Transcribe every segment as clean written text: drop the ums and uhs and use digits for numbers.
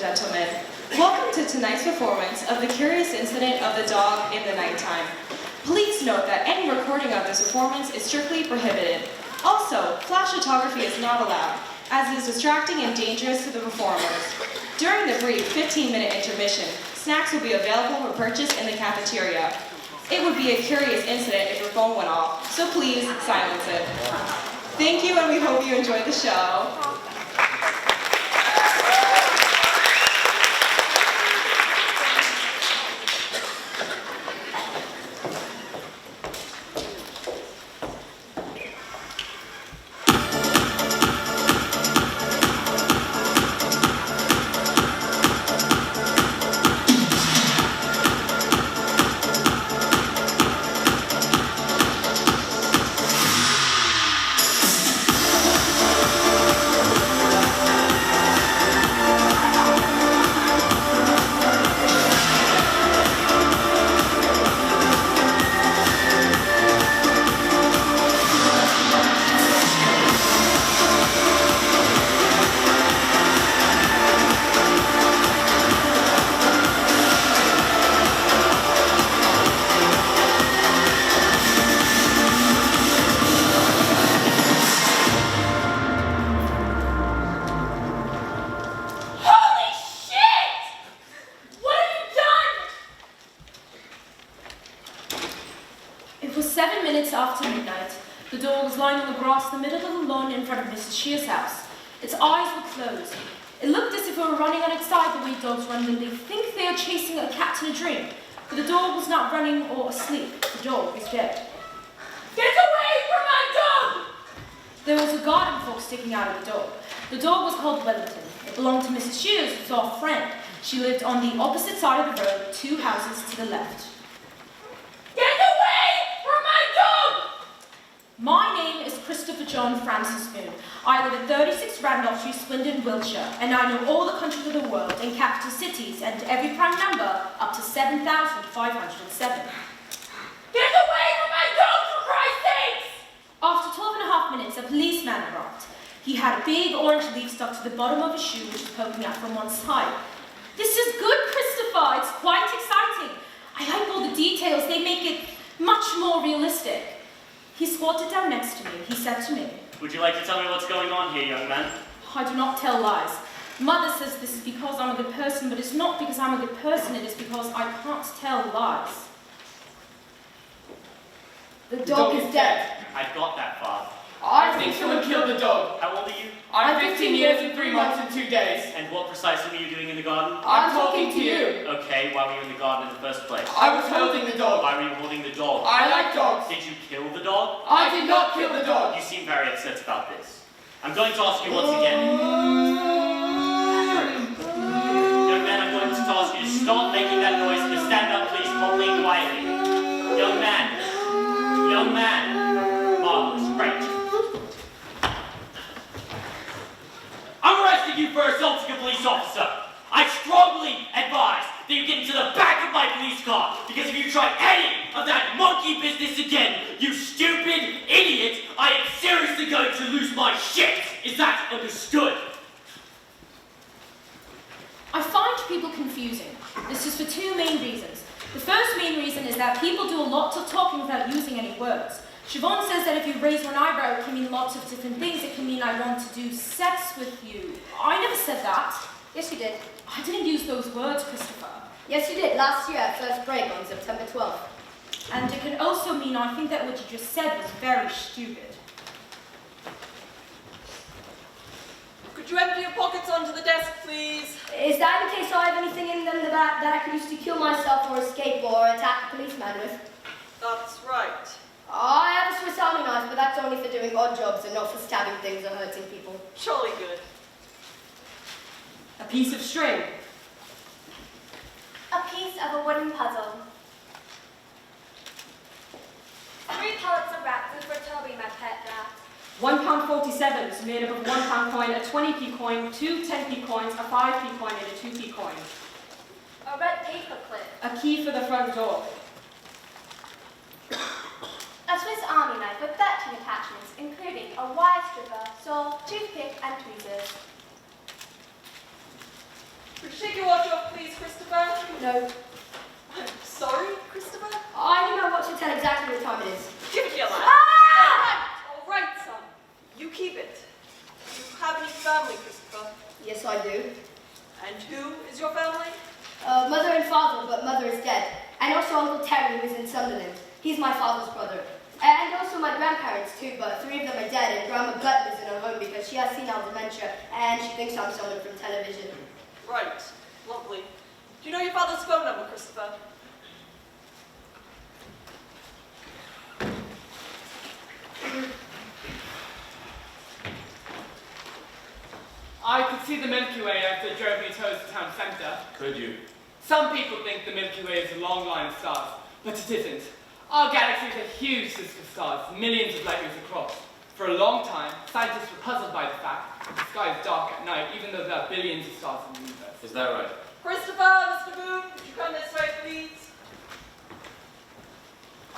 gentlemen. Welcome to tonight's performance of The Curious Incident of the Dog in the Nighttime. Please note that any recording of this performance is strictly prohibited. Also, flash photography is not allowed, as it is distracting and dangerous to the performers. During the brief 15-minute intermission, snacks will be available for purchase in the cafeteria. It would be a curious incident if your phone went off, so please silence it. Thank you, and we hope you enjoy the show. After midnight, the dog was lying on the grass in the middle of the lawn in front of Mrs. Shear's house. Its eyes were closed. It looked as if it were running on its side the way dogs run when they think they are chasing a cat in a dream. But the dog was not running or asleep. The dog was dead. Get away from my dog! There was a garden fork sticking out of the dog. The dog was called Wellington. It belonged to Mrs. Shear's, who was our friend. She lived on the opposite side of the road, 2 houses to the left. Get away from my dog! My name is Christopher John Francis Moon. I live at 36 Randolph Street, Swindon, Wiltshire, and I know all the countries of the world and capital cities and every prime number up to 7,507. Get away from my dog, for Christ's sakes! After 12.5 minutes, a policeman arrived. He had a big orange leaf stuck to the bottom of his shoe, which was poking out from one side. This is good, Christopher. It's quite exciting. I like all the details. They make it much more realistic. He squatted down next to me. He said to me, "Would you like to tell me what's going on here, young man?" "I do not tell lies. Mother says this is because I'm a good person, but it's not because I'm a good person. It is because I can't tell lies." The dog is dead. I've got that far. I think someone killed the dog. How old are you? I'm 15 years and 3 months and 2 days. And what precisely were you doing in the garden? I'm talking to you. Okay, why were you in the garden in the first place? I was holding the dog. Why were you holding the dog? I like dogs. Did you kill the dog? I did not kill the dog. You seem very upset about this. I'm going to ask you once again. Young man, I'm going to ask you to stop making that noise and to stand up, please, calmly and quietly. Young man. Young man. Marvelous. Great. I'm arresting you for assaulting a police officer. I strongly advise that you get into the back of my police car, because if you try any of that monkey business again, you stupid idiot, I am seriously going to lose my shit. Is that understood? I find people confusing. This is for 2 main reasons. The first main reason is that people do a lot of talking without using any words. Siobhan says that if you raise one eyebrow, it can mean lots of different things. It can mean I want to do sex with you. I never said that. Yes, you did. I didn't use those words, Christopher. Yes, you did. Last year at first break on September 12th. And it can also mean I think that what you just said was very stupid. Could you empty your pockets onto the desk, please? Is that in case I have anything in them that I could use to kill myself or escape or attack a policeman with? That's right. I have a Swiss Army knife, but that's only for doing odd jobs and not for stabbing things or hurting people. Jolly good. A piece of string. A piece of a wooden puzzle. 3 pellets of rat food for Toby, my pet rat. £1.47 is made up of a £1 coin, a 20p coin, 2 10p coins, a 5p coin, and a 2p coin. A red paper clip. A key for the front door. A Swiss Army knife with 13 attachments, including a wire stripper, saw, toothpick, and tweezers. For take your watch off, please, Christopher? No. I'm sorry, Christopher. I need my watch to tell exactly what time it is. Give it here, lad. Ah! All right, son. You keep it. Do you have any family, Christopher? Yes, I do. And who is your family? Mother and father, but mother is dead. And also Uncle Terry, who is in Sunderland. He's my father's brother. And also my grandparents too, but 3 of them are dead, and Grandma Gut lives in her home because she has senile dementia, and she thinks I'm someone from television. Right. Lovely. Do you know your father's phone number, Christopher? I could see the Milky Way after it drove me towards the town centre. Could you? Some people think the Milky Way is a long line of stars, but it isn't. Our galaxy is a huge system of stars, millions of light years across. For a long time, scientists were puzzled by the fact that the sky is dark at night, even though there are billions of stars in the universe. Is that right? Christopher, Mr. Boone, could you come this way, please?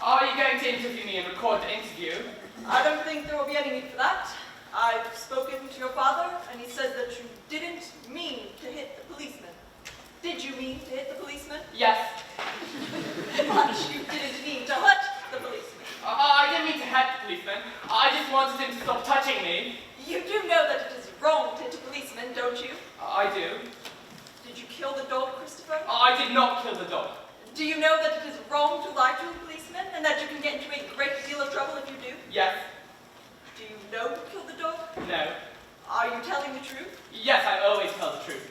Are you going to interview me and record the interview? I don't think there will be any need for that. I've spoken to your father, and he said that you didn't mean to hit the policeman. Did you mean to hit the policeman? Yes. But you didn't mean to hurt the policeman. I didn't mean to hurt the policeman. I just wanted him to stop touching me. You do know that it is wrong to hit a policeman, don't you? I do. Did you kill the dog, Christopher? I did not kill the dog. Do you know that it is wrong to lie to a policeman, and that you can get into a great deal of trouble if you do? Yes. Do you know who killed the dog? No. Are you telling the truth? Yes, I always tell the truth.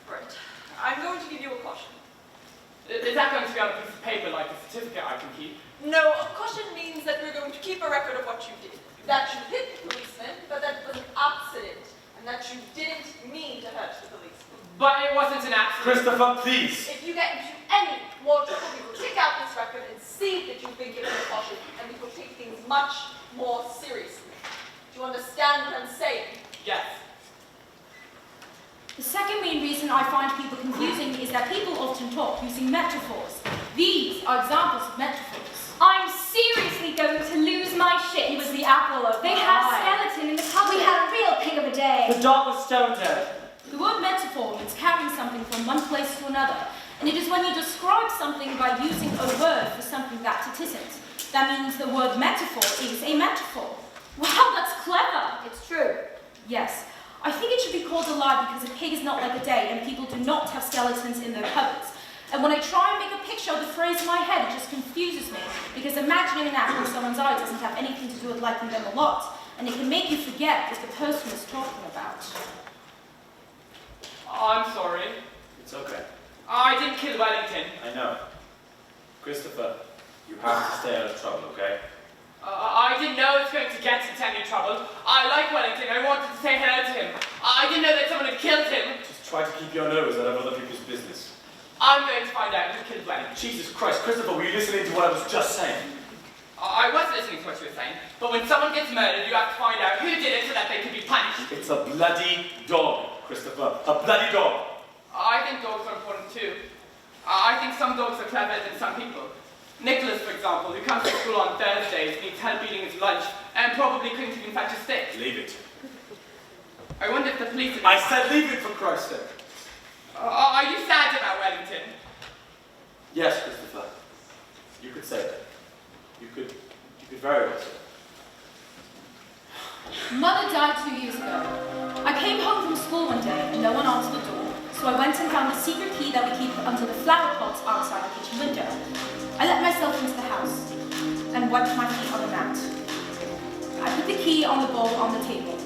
Right. I'm going to give you a caution. Is that going to be on a piece of paper like a certificate I can keep? No, a caution means that we're going to keep a record of what you did. That you hit the policeman, but that it was an accident, and that you didn't mean to hurt the policeman. But it wasn't an accident. Christopher, please! If you get into any more trouble, we will take out this record and see that you've been given a caution, and we will take things much more seriously. Do you understand what I'm saying? Yes. The second main reason I find people confusing is that people often talk using metaphors. These are examples of metaphors. I'm seriously going to lose my shit. He was the apple of They my had a eye. skeleton in the cupboard. We had a real pig of a day. The dog was stone dead. The word metaphor means carrying something from one place to another, and it is when you describe something by using a word for something that it isn't. That means the word metaphor is a metaphor. Wow, that's clever! It's true. Yes. I think it should be called a lie because a pig is not like a day, and people do not have skeletons in their cupboards. And when I try and make a picture of the phrase in my head, it just confuses me, because imagining an apple in someone's eye doesn't have anything to do with liking them a lot, and it can make you forget what the person is talking about. I'm sorry. It's okay. I didn't kill Wellington. I know. Christopher, you have to stay out of trouble, okay? I didn't know it was going to get into any trouble. I like Wellington. I wanted to say hello to him. I didn't know that someone had killed him. Just try to keep your nose out of other people's business. I'm going to find out who killed Wellington. Jesus Christ, Christopher, were you listening to what I was just saying? I was listening to what you were saying, but when someone gets murdered, you have to find out who did it so that they can be punished. It's a bloody dog, Christopher. A bloody dog. I think dogs are important too. I think some dogs are clever than some people. Nicholas, for example, who comes to school on Thursdays, needs help eating his lunch, and probably couldn't even fetch a stick. Leave it. I wonder if the police... I said leave it, for Christ's sake. Are you sad about Wellington? Yes, Christopher. You could say that. You could very well say that. Mother died 2 years ago. I came home from school one day and no one answered the door, so I went and found the secret key that we keep under the flower pots outside the kitchen window. I let myself into the house and wiped my feet on the mat. I put the key on the bowl on the table.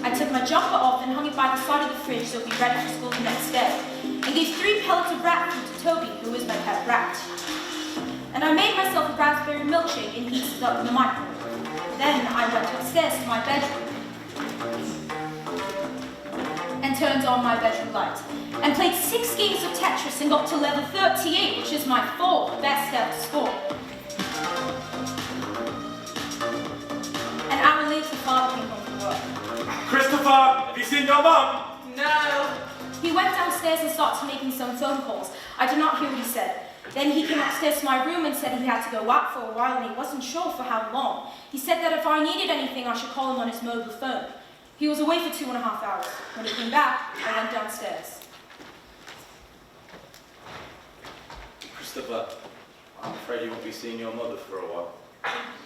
I took my jumper off and hung it by the side of the fridge so it would be ready for school the next day, and gave 3 pellets of rat food to Toby, who is my pet rat. And I made myself a raspberry milkshake and heated it up in the microwave. Then I went upstairs to my bedroom and turned on my bedroom light and played 6 games of Tetris and got to level 38, which is my 4th best ever score. An hour later, Father came home from work. Christopher, have you seen your mum? No. He went downstairs and started making some phone calls. I did not hear what he said. Then he came upstairs to my room and said he had to go out for a while and he wasn't sure for how long. He said that if I needed anything, I should call him on his mobile phone. He was away for 2.5 hours. When he came back, I went downstairs. Christopher, I'm afraid you won't be seeing your mother for a while.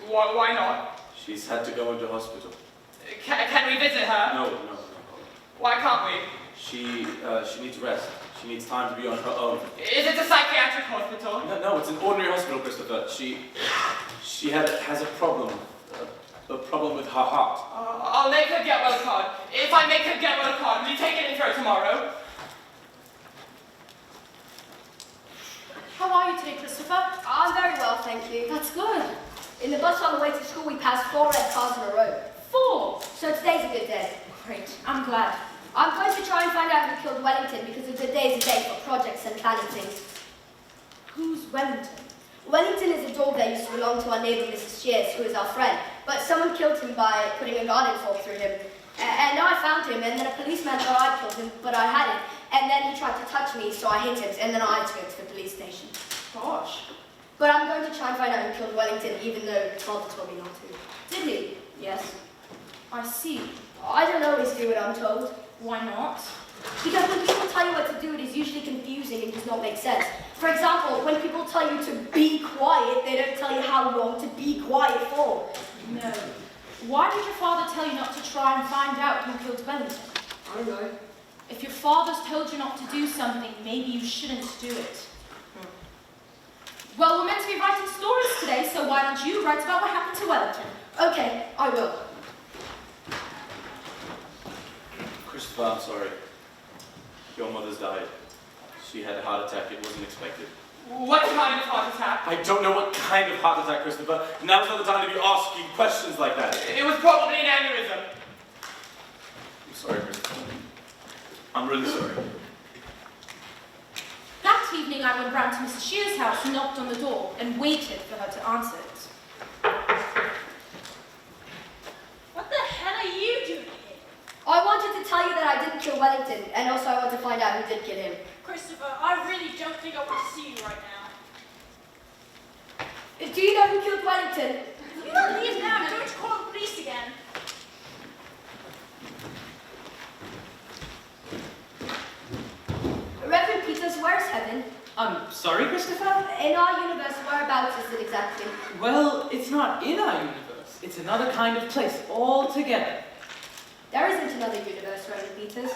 Why not? She's had to go into hospital. Can we visit her? No. Why can't we? She needs rest. She needs time to be on her own. Is it a psychiatric hospital? No, it's an ordinary hospital, Christopher. She has a problem with her heart. I'll make her get well card. If I make her get well card, will you take it in for her tomorrow? How are you today, Christopher? I'm very well, thank you. That's good. In the bus on the way to school, we passed 4 red cars in a row. 4. So today's a good day. Great. I'm glad. I'm going to try and find out who killed Wellington because a good day is a day for projects and planning things. Who's Wellington? Wellington is a dog that used to belong to our neighbour, Mrs. Shears, who is our friend. But someone killed him by putting a garden fork through him. And now I found him, and then a policeman thought I killed him, but I hadn't. And then he tried to touch me, so I hit him, and then I had to go to the police station. Gosh. But I'm going to try and find out who killed Wellington, even though Father told me not to. Did he? Yes. I see. I don't always do what I'm told. Why not? Because when people tell you what to do, it is usually confusing and does not make sense. For example, when people tell you to be quiet, they don't tell you how long to be quiet for. No. Why did your father tell you not to try and find out who killed Wellington? I don't know. If your father's told you not to do something, maybe you shouldn't do it. Well, we're meant to be writing stories today, so why don't you write about what happened to Wellington? Okay, I will. Christopher, I'm sorry. Your mother's died. She had a heart attack. It wasn't expected. What kind of heart attack? I don't know what kind of heart attack, Christopher. Now's not the time to be asking questions like that. It was probably an aneurysm. I'm sorry, Christopher. I'm really sorry. That evening, I went round to Mrs. Shears' house, knocked on the door, and waited for her to answer it. What the hell are you doing here? I wanted to tell you that I didn't kill Wellington, and also I want to find out who did kill him. Christopher, I really don't think I want to see you right now. Do you know who killed Wellington? If you don't leave now, I'm going to call the police again. Reverend Peters, where's heaven? I'm sorry, Christopher? In our universe, whereabouts is it exactly? Well, it's not in our universe. It's another kind of place altogether. There isn't another universe, Reverend Peters.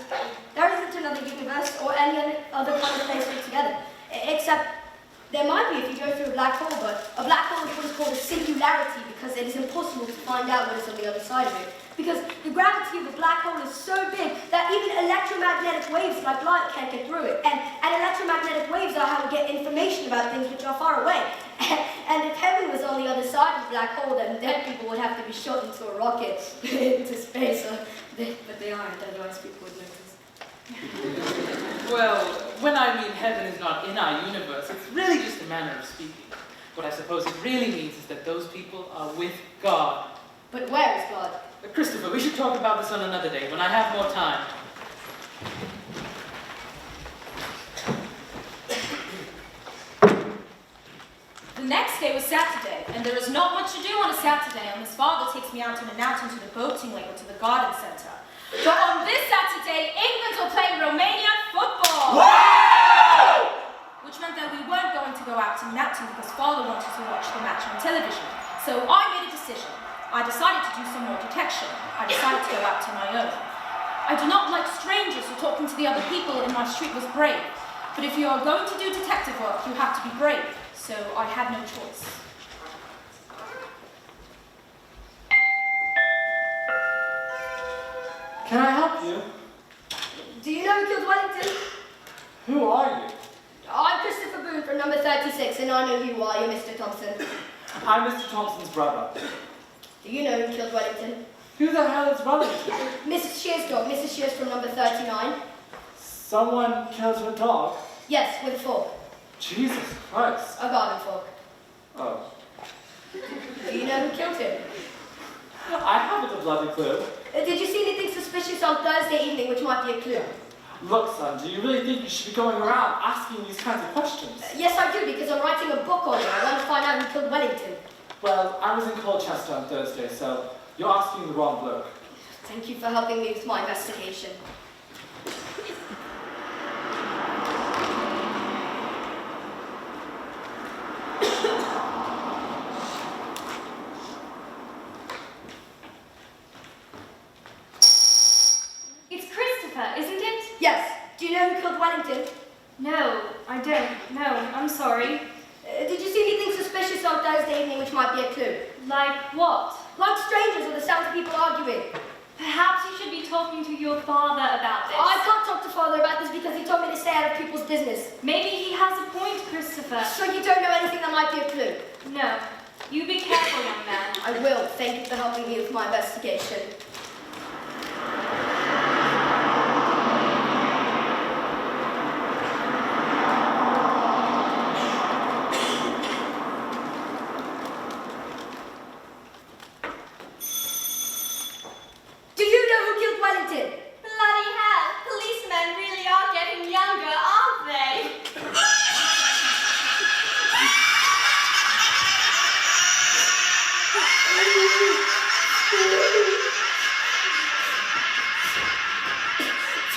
There isn't another universe or any other kind of place altogether. Except, there might be if you go through a black hole, but a black hole is what is called a singularity because it is impossible to find out what is on the other side of it. Because the gravity of a black hole is so big that even electromagnetic waves like light can't get through it. And electromagnetic waves are how we get information about things which are far away. And if heaven was on the other side of the black hole, then dead people would have to be shot into a rocket into space. But they aren't, otherwise people would notice. Well, when I mean heaven is not in our universe, it's really just a manner of speaking. What I suppose it really means is that those people are with God. But where is God? Christopher, we should talk about this on another day, when I have more time. The next day was Saturday, and there is not much to do on a Saturday unless Father takes me out on an outing to the boating lake or to the garden centre. But on this Saturday, England were playing Romania football! Wow! Which meant that we weren't going to go out to an outing because Father wanted to watch the match on television. So I made a decision. I decided to do some more detection. I decided to go out to my own. I do not like strangers, so talking to the other people in my street was brave. But if you are going to do detective work, you have to be brave. So I had no choice. Can I help you? Do you know who killed Wellington? Who are you? I'm Christopher Boone from number 36, and I know who you are. You're Mr. Thompson. I'm Mr. Thompson's brother. Do you know who killed Wellington? Who the hell is Wellington? Mrs. Shears' dog. Mrs. Shears from number 39. Someone killed her dog? Yes, with a fork. Jesus Christ. A garden fork. Oh. Do you know who killed him? I haven't a bloody clue. Did you see anything suspicious on Thursday evening which might be a clue? Look, son, do you really think you should be going around asking these kinds of questions? Yes, I do, because I'm writing a book on it. I want to find out who killed Wellington. Well, I was in Colchester on Thursday, so you're asking the wrong bloke. Thank you for helping me with my investigation. No, I don't. No, I'm sorry. Did you see anything suspicious on Thursday evening which might be a clue? Like what? Like strangers or the sounds of people arguing. Perhaps you should be talking to your father about this. I can't talk to Father about this because he told me to stay out of people's business. Maybe he has a point, Christopher. So you don't know anything that might be a clue? No. You be careful, young man. I will. Thank you for helping me with my investigation. Do you know who killed Wellington? Bloody hell, policemen really are getting younger, aren't they?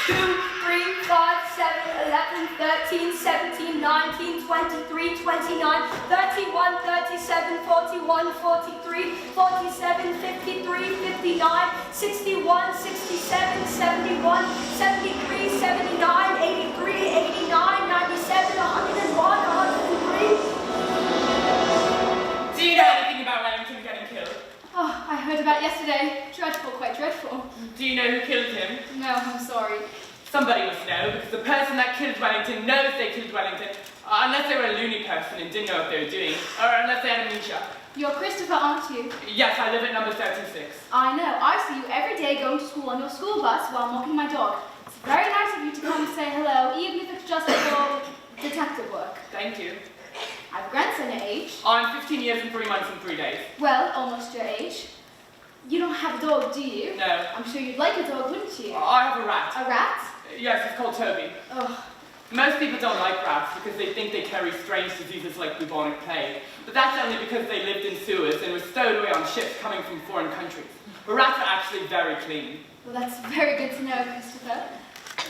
Two, 3, 5, 7, 11, 13, 17, 19, 23, 29, 31, 37, 41, 43, 47, 53, 59, 61, 67, 71, 73, 79, 83, 89, 97, 101, 103. Do you know anything about Wellington getting killed? Oh, I heard about it yesterday. Dreadful, quite dreadful. Do you know who killed him? No, I'm sorry. Somebody must know, because the person that killed Wellington knows they killed Wellington, unless they were a loony person and didn't know what they were doing, or unless they had amnesia. You're Christopher, aren't you? Yes, I live at number 36. I know. I see you every day going to school on your school bus while I'm walking my dog. It's very nice of you to come and say hello, even if it's just for detective work. Thank you. I have a grandson your age. I'm 15 years and 3 months and 3 days. Well, almost your age. You don't have a dog, do you? No. I'm sure you'd like a dog, wouldn't you? I have a rat. A rat? Yes, it's called Toby. Oh, Most people don't like rats because they think they carry strange diseases like bubonic plague. But that's only because they lived in sewers and were stowed away on ships coming from foreign countries. But rats are actually very clean. well, that's very good to know, Christopher.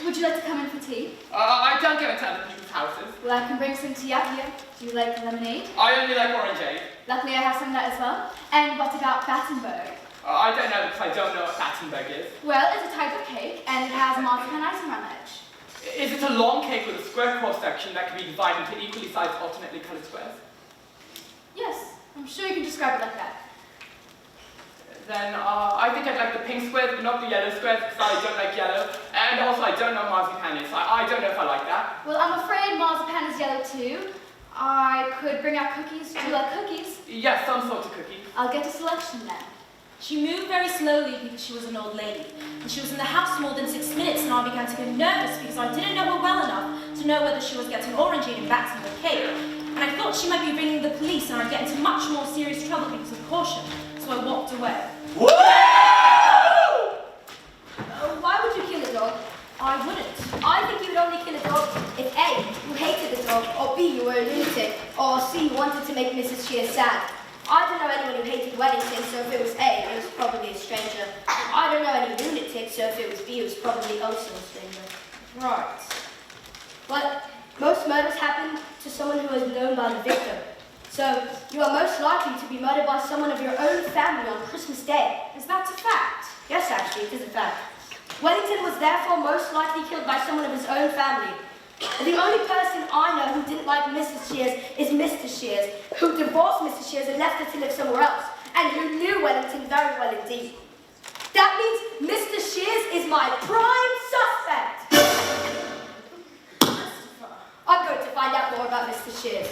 Would you like to come in for tea? I don't go into other people's houses. Well, I can bring some tea up here. Do you like lemonade? I only like orangeade. Luckily, I have some of that as well. And what about Battenberg? I don't know because I don't know what Battenberg is. Well, it's a type of cake, and it has marzipan icing around the edge. Is it a long cake with a square cross-section that can be divided into equally sized alternately coloured squares? Yes, I'm sure you can describe it like that. Then I think I'd like the pink squares, but not the yellow squares because I don't like yellow. And also I don't know marzipan is. I don't know if I like that. Well, I'm afraid marzipan is yellow too. I could bring out cookies. Do you like cookies? Yes, some sort of cookie. I'll get a selection then. She moved very slowly because she was an old lady. And she was in the house more than 6 minutes and I began to get nervous because I didn't know her well enough to know whether she was getting orangeade and Battenberg cake. And I thought she might be ringing the police and I'd get into much more serious trouble because of caution. So I walked away. Why would you kill a dog? I wouldn't. I think you would only kill a dog if A, you hated the dog, or B, you were a lunatic, or C, you wanted to make Mrs. Shears sad. I don't know anyone who hated Wellington, so if it was A, it was probably a stranger. I don't know any lunatics, so if it was B, it was probably also a stranger. Right. But most murders happen to someone who is known by the victim. So you are most likely to be murdered by someone of your own family on Christmas Day. Is that a fact? Yes, actually, it is a fact. Wellington was therefore most likely killed by someone of his own family. The only person I know who didn't like Mrs. Shears is Mr. Shears, who divorced Mrs. Shears and left her to live somewhere else, and who knew Wellington very well indeed. That means Mr. Shears is my prime suspect. I'm going to find out more about Mr. Shears.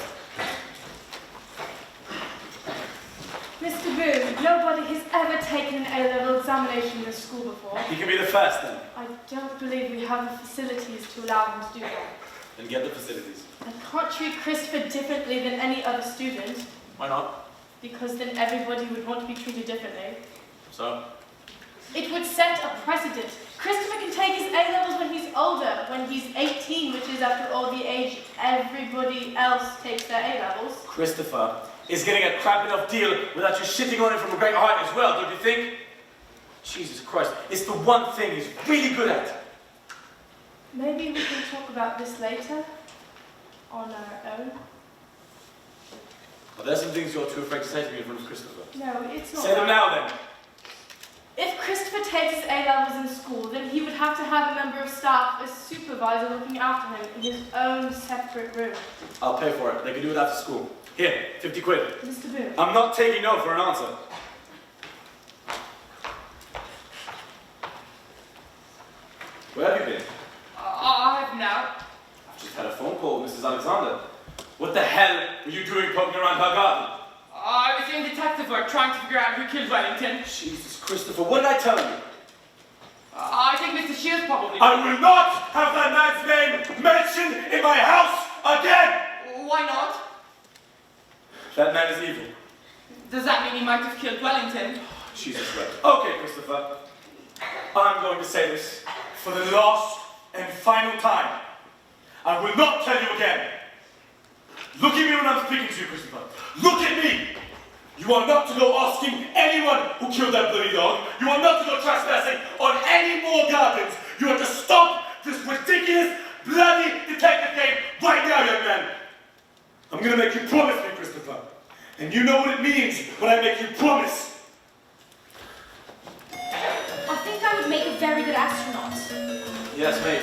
Mr. Boone, nobody has ever taken an A-level examination in this school before. You can be the first then. I don't believe we have the facilities to allow them to do that. Then get the facilities. I can't treat Christopher differently than any other student, Why not? because then everybody would want to be treated differently. So? It would set a precedent. Christopher can take his A-levels when he's older, when he's 18, which is after all the age everybody else takes their A-levels. Christopher is getting a crap enough deal without you shitting on him from a great height as well, don't you think? Jesus Christ, it's the one thing he's really good at. Maybe we can talk about this later, on our own. Well, there's some things you're too afraid to say to me in front of Christopher. No, it's not. Say them now then. If Christopher takes his A-levels in school, then he would have to have a member of staff, a supervisor, looking after him in his own separate room. I'll pay for it. They can do it after school. Here, 50 quid. Mr. Boone. I'm not taking no for an answer. Where have you been? I have now. I've just had a phone call with Mrs. Alexander. What the hell were you doing poking around her garden? I was doing detective work trying to figure out who killed Wellington. Jesus, Christopher, what did I tell you? I think Mr. Shears probably... I will not have that man's name mentioned in my house again! Why not? That man is evil. Does that mean he might have killed Wellington? Jesus Christ. Okay, Christopher. I'm going to say this for the last and final time. I will not tell you again. Look at me when I'm speaking to you, Christopher. Look at me! You are not to go asking anyone who killed that bloody dog. You are not to go trespassing on any more gardens. You are to stop this ridiculous, bloody detective game right now, young man. I'm going to make you promise me, Christopher. And you know what it means when I make you promise. I think I would make a very good astronaut. Yes, mate.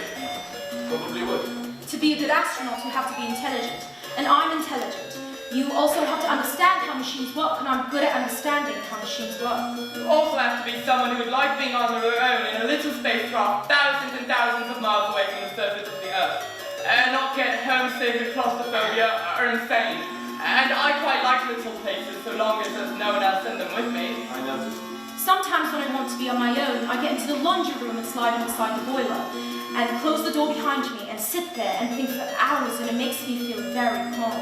Probably would. To be a good astronaut, you have to be intelligent. And I'm intelligent. You also have to understand how machines work, and I'm good at understanding how machines work. You also have to be someone who would like being on their own in a little spacecraft thousands and thousands of miles away from the surface of the Earth, and not get homesick or claustrophobia or insane. And I quite like little places so long as there's no one else in them with me. I noticed. Sometimes when I want to be on my own, I get into the laundry room and slide inside the boiler, and close the door behind me and sit there and think for hours, and it makes me feel very calm.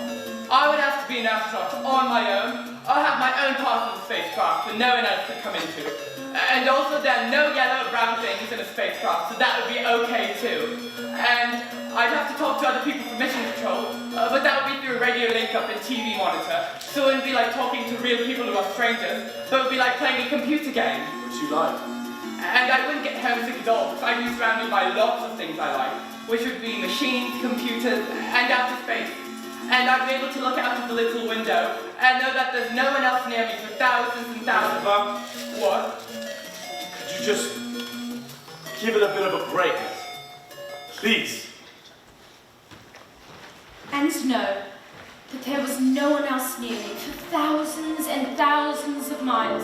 I would have to be an astronaut on my own. I have my own part of the spacecraft that no one else could come into. And also there are no yellow or brown things in a spacecraft, so that would be okay too. And I'd have to talk to other people from mission control, but that would be through a radio link-up and TV monitor. So it wouldn't be like talking to real people who are strangers, but it would be like playing a computer game. Which you like. And I wouldn't get homesick at all, because I'd be surrounded by lots of things I like, which would be machines, computers, and outer space. And I'd be able to look out of the little window and know that there's no one else near me for thousands and thousands of... What? Could you just give it a bit of a break? Please. And know that there was no one else near me for thousands and thousands of miles,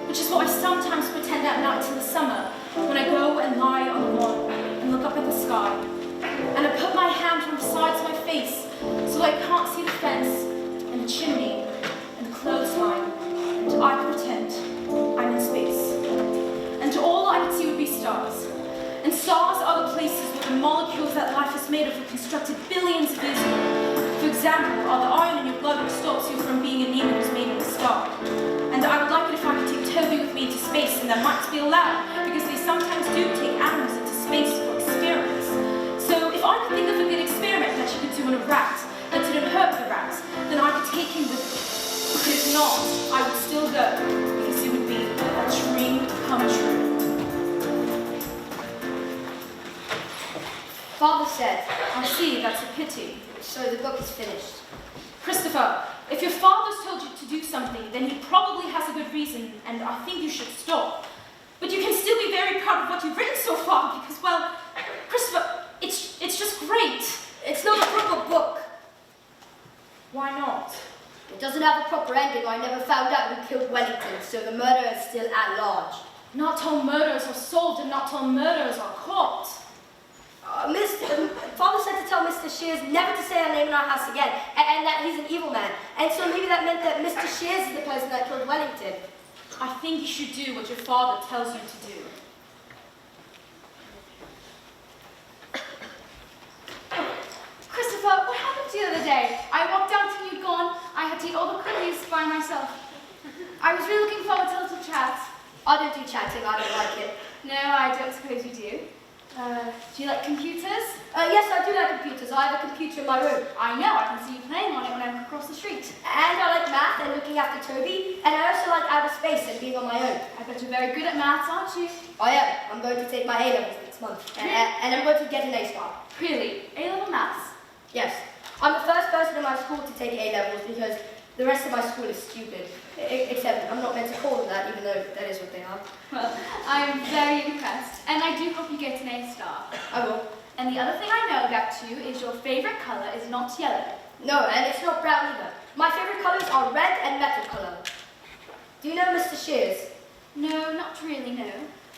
which is what I sometimes pretend at night in the summer when I go and lie on the lawn and look up at the sky. And I put my hand from beside my face so I can't see the fence and the chimney and the clothesline, and I pretend I'm in space. And all I could see would be stars. And stars are the places where the molecules that life is made of were constructed billions of years ago. For example, are the iron in your blood which stops you from being anemic was made of a star. And I would like it if I could take Toby with me to space, and that might be allowed, because they sometimes do take animals into space for experiments. So if I could think of a good experiment that you could do on a rat that didn't hurt the rat, then I could take him with me. But if not, I would still go, because it would be a dream come true. Father said, I see, that's a pity. so the book is finished. Christopher, if your father's told you to do something, then he probably has a good reason, and I think you should stop. But you can still be very proud of what you've written so far, because, well, Christopher, it's just great. It's not a proper book. Why not? It doesn't have a proper ending. I never found out who killed Wellington, so the murderer is still at large. Not all murders are solved and not all murders are caught. Father said to tell Mr. Shears never to say our name in our house again, and that he's an evil man. And so maybe that meant that Mr. Shears is the person that killed Wellington. I think you should do what your father tells you to do. Christopher, what happened to you the other day? I walked down till you'd gone. I had to eat all the cookies by myself. I was really looking forward to a little chat. I don't do chatting, I don't like it. No, I don't suppose you do. Do you like computers? Yes, I do like computers. I have a computer in my room. I know, I can see you playing on it when I walk across the street. And I like math and looking after Toby. And I also like outer space and being on my own. I bet you're very good at maths, aren't you? I am. I'm going to take my A-levels next month. And I'm going to get an A star. Really? A-level maths? Yes. I'm the first person in my school to take A-levels because The rest of my school is stupid. Except I'm not meant to call them that, even though that is what they are. Well, I'm very impressed, and I do hope you get an A star. I will. And the other thing I know about you is your favorite color is not yellow. No, and it's not brown either. My favorite colors are red and metal color. Do you know Mr. Shears? No, not really, no.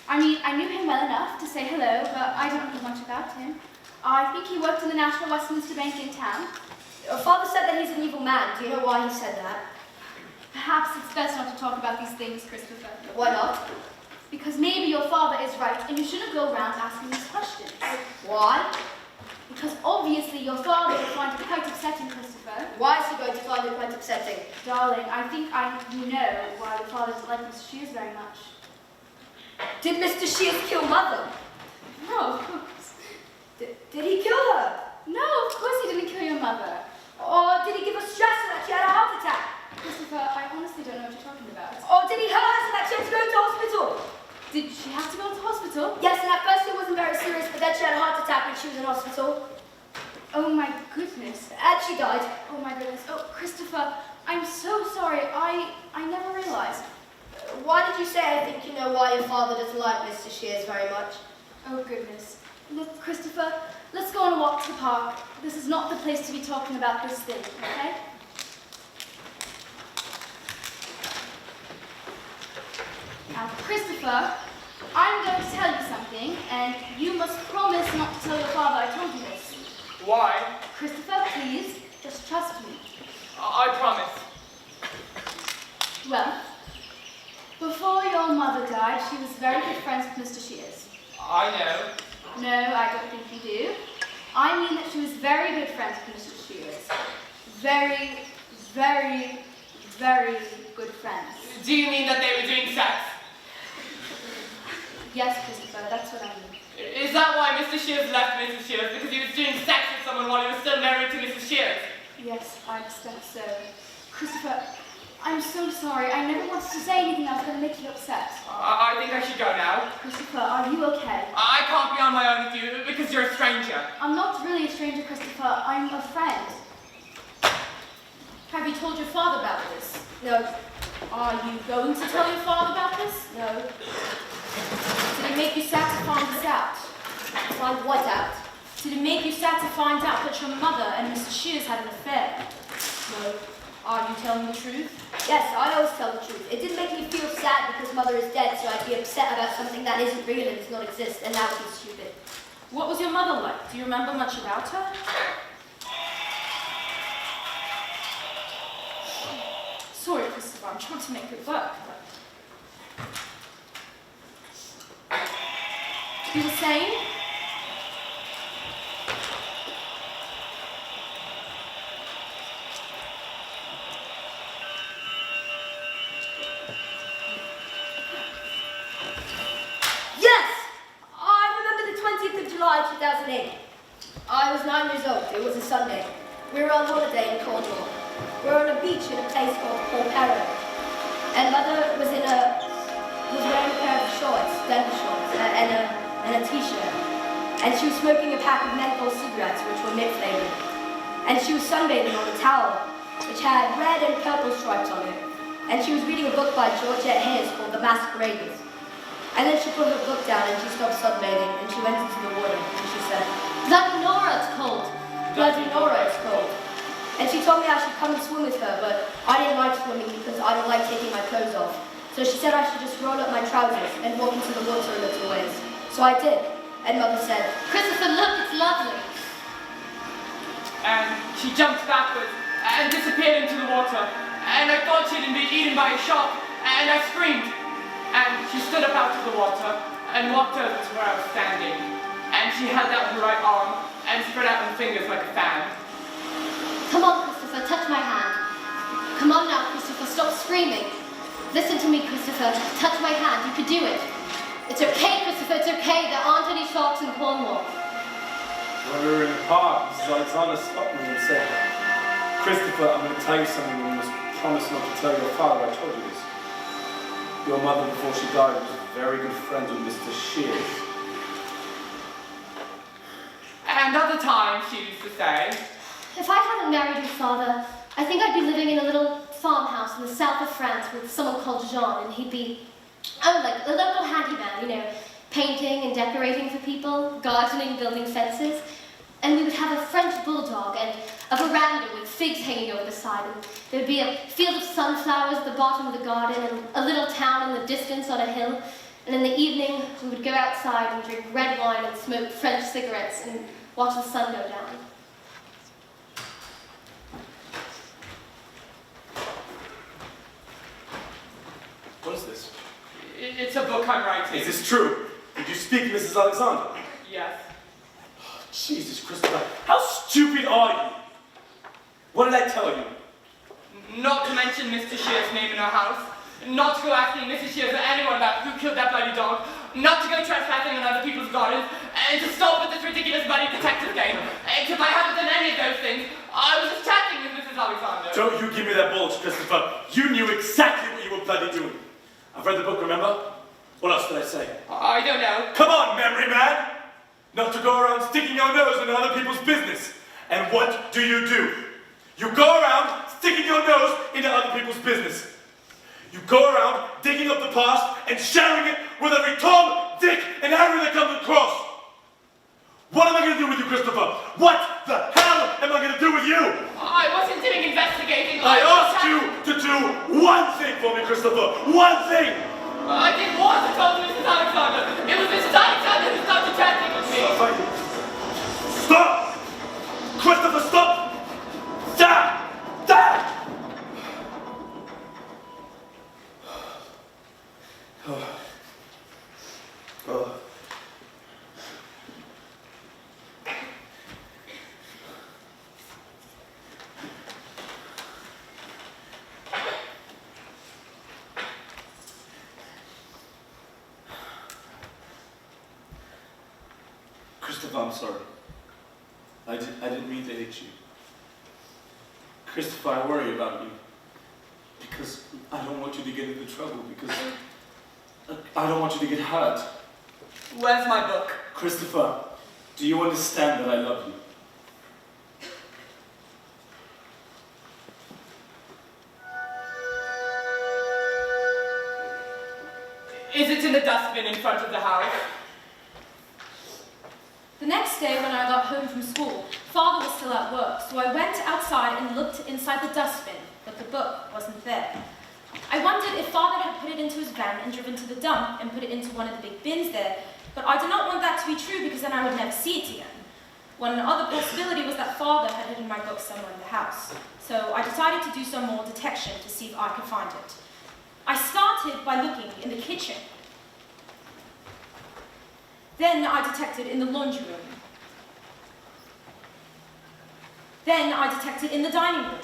I mean, I knew him well enough to say hello, but I don't know much about him. I think he worked in the National Westminster Bank in town. Father said that he's an evil man. Do you know why he said that? Perhaps it's best not to talk about these things, Christopher. Why not? Because maybe your father is right, and you shouldn't go around asking these questions. Why? Because obviously your father will find it quite upsetting, Christopher. Why is he going to find it quite upsetting? Darling, I think you know why your father doesn't like Mr. Shears very much. Did Mr. Shears kill Mother? No, of course. Did he kill her? No, of course he didn't kill your mother. Or did he give her stress so that she had a heart attack? Christopher, I honestly don't know what you're talking about. Or did he hurt her so that she had to go to hospital? Did she have to go to hospital? Yes, and at first it wasn't very serious, but then she had a heart attack when she was in hospital. Oh my goodness. And she died. Oh my goodness. Oh, Christopher, I'm so sorry. I never realized. Why did you say I think you know why your father doesn't like Mr. Shears very much? Oh goodness. Look, Christopher, let's go on a walk to the park. This is not the place to be talking about this thing, okay? Now, Christopher, I'm going to tell you something, and you must promise not to tell your father I told you this. Why? Christopher, please, just trust me. I promise. Well, before your mother died, she was very good friends with Mr. Shears. I know. No, I don't think you do. I mean that she was very good friends with Mr. Shears. Very, very, very good friends. Do you mean that they were doing sex? Yes, Christopher, that's what I mean. Is that why Mr. Shears left Mrs. Shears? Because he was doing sex with someone while he was still married to Mrs. Shears? Yes, I expect so. Christopher, I'm so sorry. I never wanted to say anything that was going to make you upset. I think I should go now. Christopher, are you okay? I can't be on my own with you because you're a stranger. I'm not really a stranger, Christopher. I'm a friend. Have you told your father about this? No. Are you going to tell your father about this? No. Did it make you sad to find this out? Find what out? Did it make you sad to find out that your mother and Mr. Shears had an affair? No. Are you telling the truth? Yes, I always tell the truth. It didn't make me feel sad because Mother is dead, so I'd be upset about something that isn't real and does not exist, and that would be stupid. What was your mother like? Do you remember much about her? Sorry, Christopher, I'm trying to make it work, but... You were saying? Yes! I remember the 20th of July 2008. I was 9 years old. It was a Sunday. We were on holiday in Cornwall. We were on a beach in a place called Port and Mother was wearing a pair of shorts, dental shorts, and a t-shirt. And she was smoking a pack of menthol cigarettes, which were mint flavored. And she was sunbathing on a towel, which had red and purple stripes on it. And she was reading a book by Georgette Hayes called The Masqueraders. And then she put her book down and she stopped sunbathing and she went into the water and she said, Bloody Nora, it's cold. Bloody Nora, it's cold. And she told me I should come and swim with her, but I didn't like swimming because I don't like taking my clothes off. So she said I should just roll up my trousers and walk into the water a little ways. So I did. And Mother said, Christopher, look, it's lovely. And she jumped backwards and disappeared into the water. And I thought she'd been eaten by a shark, and I screamed. And she stood up out of the water and walked over to where I was standing. And she held out her right arm and spread out her fingers like a fan. Come on, Christopher, touch my hand. Come on now, Christopher, stop screaming. Listen to me, Christopher. Touch my hand. You could do it. It's okay, Christopher. It's okay. There aren't any sharks in Cornwall. When we were in the park, Mrs. Alexander stopped me and said, Christopher, I'm going to tell you something, and you must promise not to tell your father I told you this. Your mother, before she died, was very good friends with Mr. Shears. And other times she used to say, If I hadn't married your father, I think I'd be living in a little farmhouse in the south of France with someone called Jean, and he'd be, like a local handyman, you know, painting and decorating for people, gardening, building fences. And we would have a French bulldog and a veranda with figs hanging over the side. And there would be a field of sunflowers at the bottom of the garden and a little town in the distance on a hill. And in the evening, we would go outside and drink red wine and smoke French cigarettes and watch the sun go down. What is this? It's a book I'm writing. Is this true? Did you speak to Mrs. Alexander? Yes. Jesus, Christopher, how stupid are you? What did I tell you? Not to mention Mr. Shear's name in our house. Not to go asking Mrs. Shears or anyone about who killed that bloody dog. Not to go trespassing on other people's gardens. And to stop with this ridiculous bloody detective game. Except I haven't done any of those things. I was just chatting with Mrs. Alexander. Don't you give me that bullshit, Christopher. You knew exactly what you were bloody doing. I've read the book, remember? What else did I say? I don't know. Come on, memory man! Not to go around sticking your nose into other people's business. And what do? You go around sticking your nose into other people's business. You go around digging up the past and sharing it with every Tom, Dick, and Harry that comes across. What am I going to do with you, Christopher? What the hell am I going to do with you? I wasn't doing investigating. I asked you to do one thing for me, Christopher. One thing! I didn't want to talk to Mrs. Alexander. It was Mrs. Alexander who started chatting with me. Stop! Christopher, stop! Stop! Stop! Christopher, I'm sorry. I didn't mean to hit you. Christopher, I worry about you. Because I don't want you to get into trouble, because I don't want you to get hurt. Where's my book? Christopher, do you understand that I love you? Is it in the dustbin in front of the house? The next day when I got home from school, Father was still at work, so I went outside and looked inside the dustbin, but the book wasn't there. I wondered if Father had put it into his van and driven to the dump and put it into one of the big bins there, but I did not want that to be true because then I would never see it again. One other possibility was that Father had hidden my book somewhere in the house, so I decided to do some more detection to see if I could find it. I started by looking in the kitchen. Then I detected in the laundry room. Then I detected in the dining room.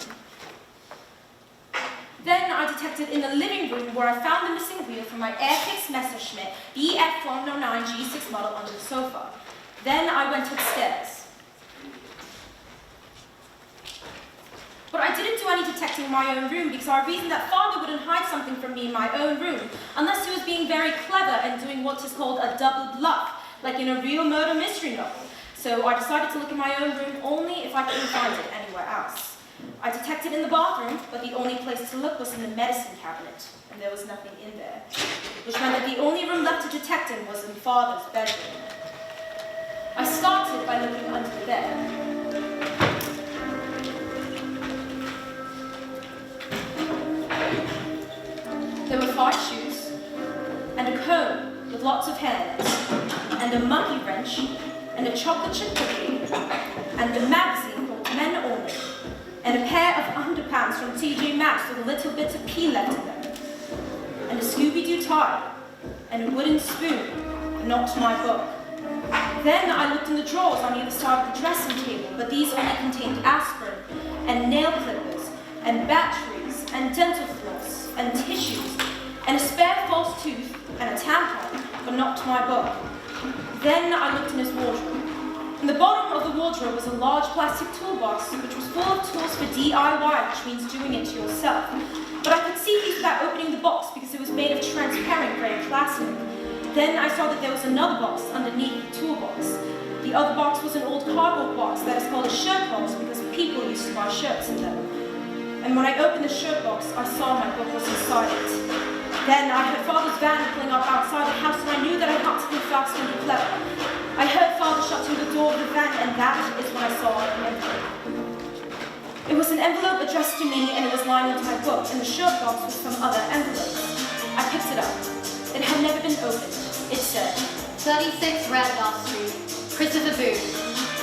Then I detected in the living room where I found the missing wheel from my Airfix Messerschmitt BF409 G6 model under the sofa. Then I went upstairs. But I didn't do any detecting in my own room because I reasoned that Father wouldn't hide something from me in my own room unless he was being very clever and doing what is called a double bluff, like in a real murder mystery novel. So I decided to look in my own room only if I couldn't find it anywhere else. I detected in the bathroom, but the only place to look was in the medicine cabinet, and there was nothing in there, which meant that the only room left to detect in was in Father's bedroom. I started by looking under the bed. There were 5 shoes, and a comb with lots of hair nets, and a monkey wrench, and a chocolate chip cookie, and a magazine called Men Only, and a pair of underpants from TJ Maxx with a little bit of pee left in them, and a Scooby-Doo tie, and a wooden spoon, but not my book. Then I looked in the drawers on the other side of the dressing table, but these only contained aspirin, and nail clippers, and batteries, and dental floss, and tissues, and a spare false tooth, and a tampon, but not my book. Then I looked in his wardrobe. In the bottom of the wardrobe was a large plastic toolbox, which was full of tools for DIY, which means doing it to yourself. But I could see these without opening the box because it was made of transparent grey plastic. Then I saw that there was another box underneath the toolbox. The other box was an old cardboard box that is called a shirt box because people used to buy shirts in them. and when I opened the shirt box, I saw my book was inside it. Then I heard Father's van pulling up outside the house, and I knew that I had to be fast and be clever. I heard Father shutting the door of the van, and that is when I saw an envelope. It was an envelope addressed to me, and it was lying onto my book, and the shirt box was from other envelopes. I picked it up. It had never been opened. It said, 36 Randolph Street, Christopher Boone,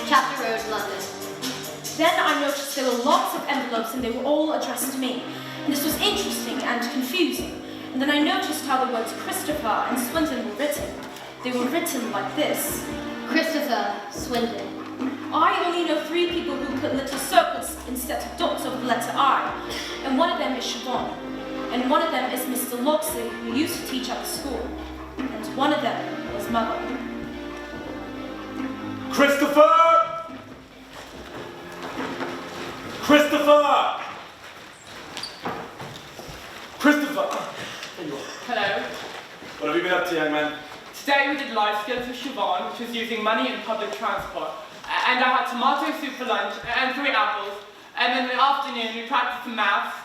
Chapter Road, London. Then I noticed there were lots of envelopes, and they were all addressed to me. And this was interesting and confusing. And then I noticed how the words Christopher and Swindon were written. They were written like this. Christopher Swindon. I only know 3 people who put little circles instead of dots over the letter I. And one of them is Siobhan. And one of them is Mr. Loxley, who used to teach at the school. And one of them was Mother. Christopher! Christopher! Christopher! There you are. Hello. What have you been up to, young man? Today we did life skills with Siobhan, which was using money in public transport. And I had tomato soup for lunch and 3 apples. And then in the afternoon we practiced some maths.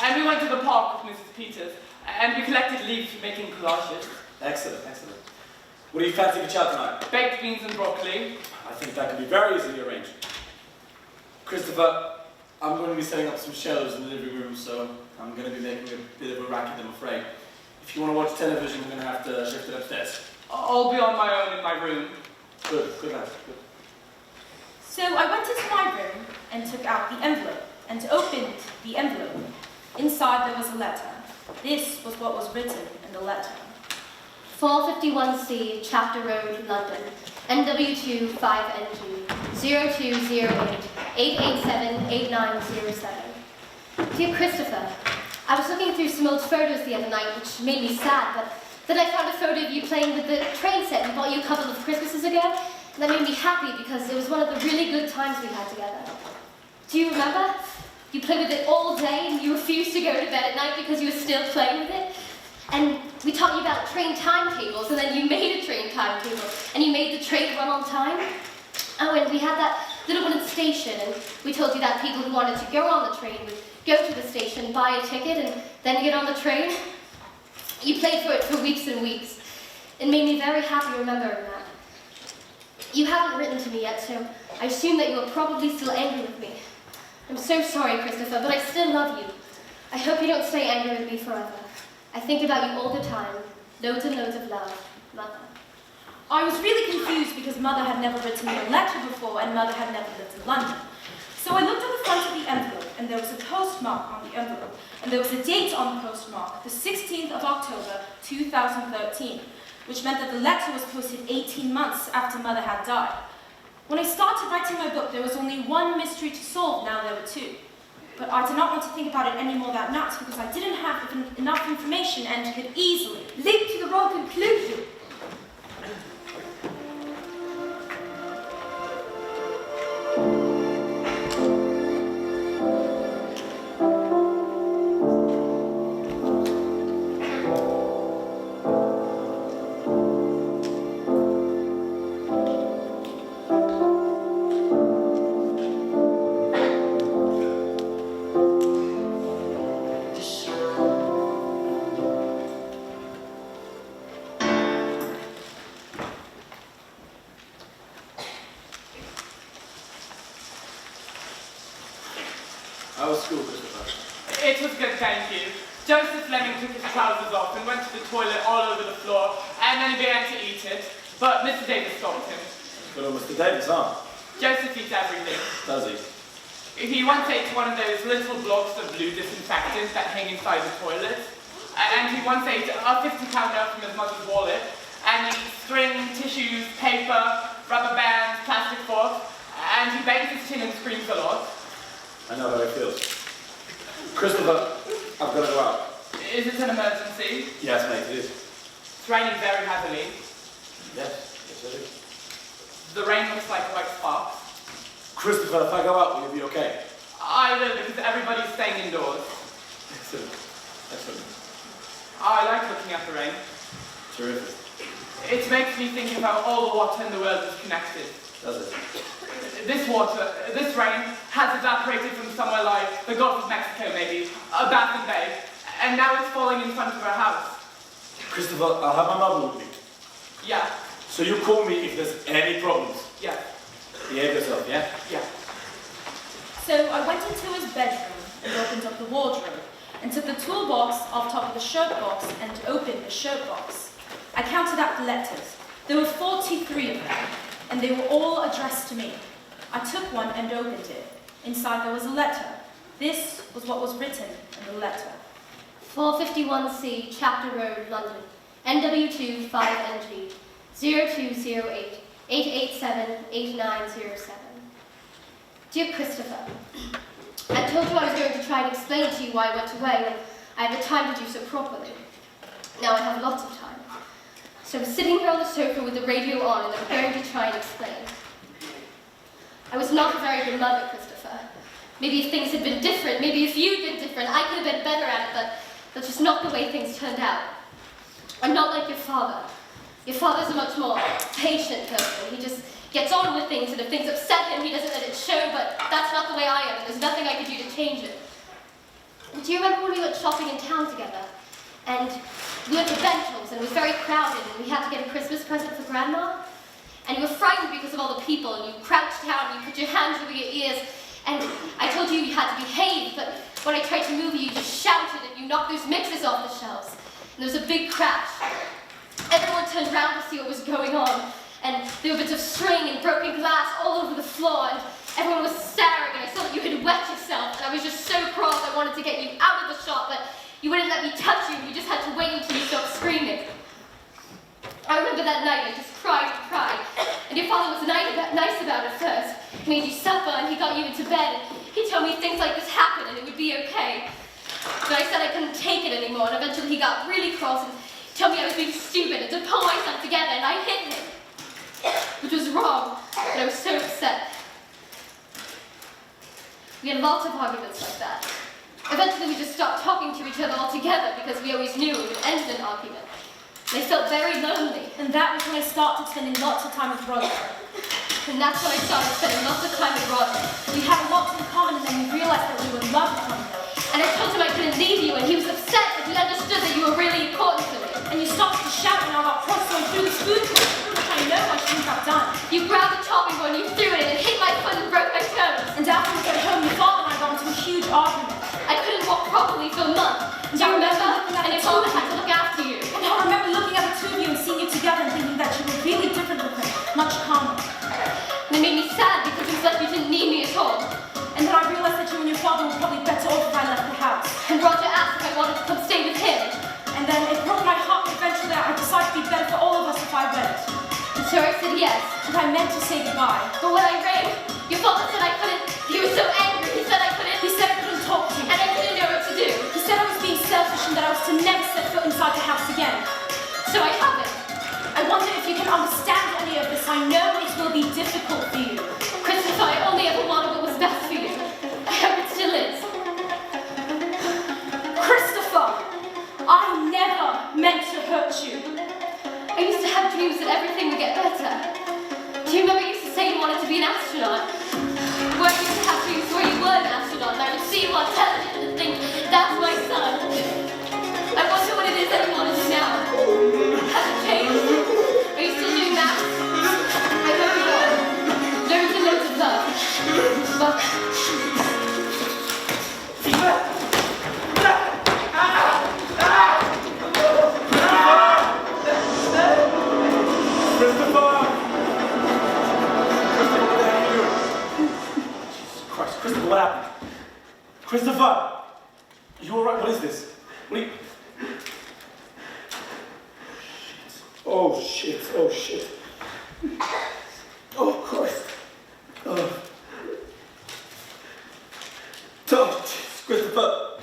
And we went to the park with Mrs. Peters. And we collected leaves for making collages. Excellent, excellent. What do you fancy for chow tonight? Baked beans and broccoli. I think that can be very easily arranged. Christopher, I'm going to be setting up some shelves in the living room, so I'm going to be making a bit of a racket, I'm afraid. If you want to watch television, I'm going to have to shift it upstairs. I'll be on my own in my room. Good lad, good. So I went into my room and took out the envelope and opened the envelope. Inside there was a letter. This was what was written in the letter. 451C, Chapter Road, London. NW2 5NG 0208 887 8907. Dear Christopher, I was looking through some old photos the other night, which made me sad, but then I found a photo of you playing with the train set we bought you a couple of Christmases ago, and that made me happy because it was one of the really good times we had together. Do you remember? You played with it all day and you refused to go to bed at night because you were still playing with it. And we taught you about train timetables, and then you made a train timetable, and you made the train run on time. Oh, and we had that little one at the station, and we told you that people who wanted to go on the train would go to the station, buy a ticket, and then get on the train. You played for it for weeks and weeks. It made me very happy remembering that. You haven't written to me yet, so I assume that you are probably still angry with me. I'm so sorry, Christopher, but I still love you. I hope you don't stay angry with me forever. I think about you all the time. Loads and loads of love, Mother. I was really confused because Mother had never written me a letter before and Mother had never lived in London. So I looked at the front of the envelope and there was a postmark on the envelope and there was a date on the postmark, the 16th of October 2013, which meant that the letter was posted 18 months after Mother had died. When I started writing my book, there was only one mystery to solve, now there were 2. But I did not want to think about it anymore that night because I didn't have enough information and could easily Leap to the wrong conclusion. How was school, Christopher? It was good, thank you. Joseph Fleming took his trousers off and went to the toilet all over the floor, and then he began to eat it. But Mr. Davis stopped him. Good old Mr. Davis, huh? Joseph eats everything. Does he? He once ate one of those little blocks of blue disinfectant that hang inside the toilet. And he once ate a 50-pound note from his mother's wallet. And he string, tissues, paper, rubber bands, plastic forks. And he bangs his chin and screams a lot. I know how it feels. Christopher, I've got to go out. Is it an emergency? Yes, mate, it is. It's raining very heavily. Yes, it is. The rain looks like white sparks. Christopher, if I go out, will you be okay? I will, because everybody's staying indoors. Excellent. Excellent. I like looking at the rain. Terrific. It makes me think about all the water in the world is connected. Does it? This water, this rain, has evaporated from somewhere like the Gulf of Mexico, maybe, Baffin Bay, and now it's falling in front of our house. Christopher, I'll have my mother with me. Yeah, So you call me if there's any problems. yeah, Behave yourself, yeah? yeah. So I went into his bedroom and opened up the wardrobe and took the toolbox off top of the shirt box and opened the shirt box. I counted out the letters. There were 43 of them, and they were all addressed to me. I took one and opened it. Inside there was a letter. This was what was written in the letter. 451C, Chapter Road, London. NW2 5NG 0208 887 8907. Dear Christopher, I told you I was going to try and explain to you why I went away when I had the time to do so properly. Now I have lots of time. So I'm sitting here on the sofa with the radio on and I'm going to try and explain. I was not a very good mother, Christopher. Maybe if things had been different, maybe if you'd been different, I could have been better at it, but that's just not the way things turned out. I'm not like your father. Your father's a much more patient person. He just gets on with things, and if things upset him, he doesn't let it show, but that's not the way I am, and there's nothing I could do to change it. Do you remember when we went shopping in town together? And we went to Bentley's, and it was very crowded, and we had to get a Christmas present for Grandma? And you were frightened because of all the people, and you crouched down, and you put your hands over your ears, and I told you you had to behave, but when I tried to move you, you just shouted, and you knocked those mixers off the shelves. And there was a big crash. Everyone turned around to see what was going on, and there were bits of string and broken glass all over the floor, and everyone was staring, and I saw that you had wet yourself, and I was just so cross I wanted to get you out of the shop, but you wouldn't let me touch you, you just had to wait until you stopped screaming. I remember that night, I just cried and cried, and your father was nice about it first. He made you supper, and he got you into bed, and he told me things like this happened, and it would be okay. But I said I couldn't take it anymore, and eventually he got really cross and told me I was being stupid and to pull myself together, and I hit him. Which was wrong, but I was so upset. We had lots of arguments like that. Eventually we just stopped talking to each other altogether because we always knew it would end in an argument. And I felt very lonely. And that was when I started spending lots of time with Roger. And that's when I started spending lots of time with Roger. We had lots in common, and then we realized that we would love each other. And I told him I couldn't leave you, and he was upset, but he understood that you were really important to me. And you started to shout when I got cross going through this food court, which I know I shouldn't have done. You grabbed the chopping board and you threw it, and it hit my foot and broke my toes. And after we got home, your father and I got into a huge argument. I couldn't walk properly for a month. Do you remember? And your father had to look after you. And I remember looking at the two of you and seeing you together and thinking that you were really different with him, much calmer. And it made me sad because it was like you didn't need me at all. And then I realized that you and your father were probably better off if I left the house. And Roger asked if I wanted to come stay with him. And then it broke my heart, but eventually I decided it'd be better for all of us if I went. And so I said yes. And I meant to say goodbye. But when I rang, your father said I couldn't. He was so angry. He said I couldn't. He said I couldn't talk to you. And I didn't know what to do. He said I was being selfish and that I was to never set foot inside the house again. So I haven't. I wonder if you can understand any of this. I know it will be difficult for you. Christopher, I only ever wanted what was best for you. I hope it still is. Christopher, I never meant to hurt you. I used to have dreams that everything would get better. Do you remember you used to say you wanted to be an astronaut? Well, I used to have dreams where you were an astronaut, and I would see you on television and think, that's my son. I wonder what it is that you want to do now. Has it changed? Are you still doing maths? I hope you are. Loads and loads of love. But Christopher, what happened? Christopher! Are you alright? What is this? What are you... Oh shit, oh shit. Oh Christ. Oh, jeez, Christopher.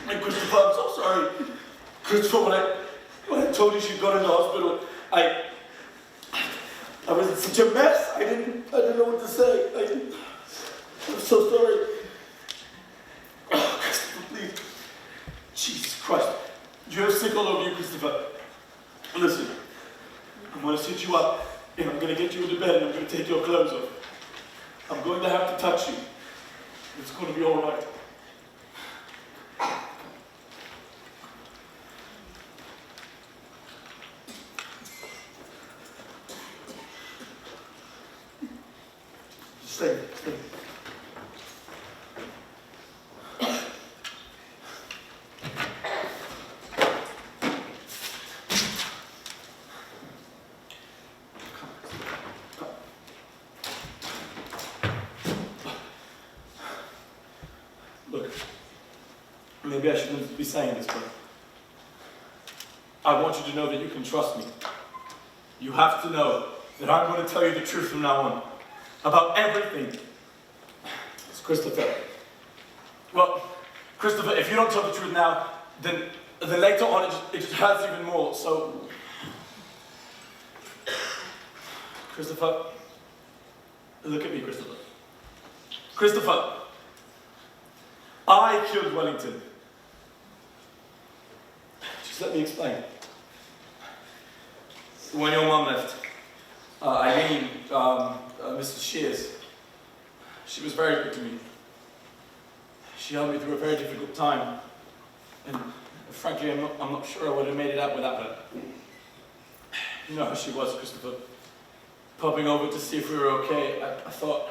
Hey, Christopher, I'm so sorry. Christopher, when I told you she got in the hospital, I was in such a mess. I didn't know what to say. I'm so sorry. Oh, Christopher, please. Jesus Christ. You have sick all over you, Christopher. Listen, I'm going to sit you up, and I'm going to get you into bed, and I'm going to take your clothes off. I'm going to have to touch you. It's going to be all right. Stay. Look, maybe I shouldn't be saying this, but I want you to know that you can trust me. You have to know that I'm going to tell you the truth from now on. About everything. It's Christopher. Well, Christopher, if you don't tell the truth now, then later on it just hurts even more. So, Christopher, look at me, Christopher. Christopher, I killed Wellington. Just let me explain. When your mom left, Eileen, Mrs. Shears, she was very good to me. She helped me through a very difficult time. And frankly, I'm not sure I would have made it out without her. You know how she was, Christopher. Popping over to see if we were okay. I thought,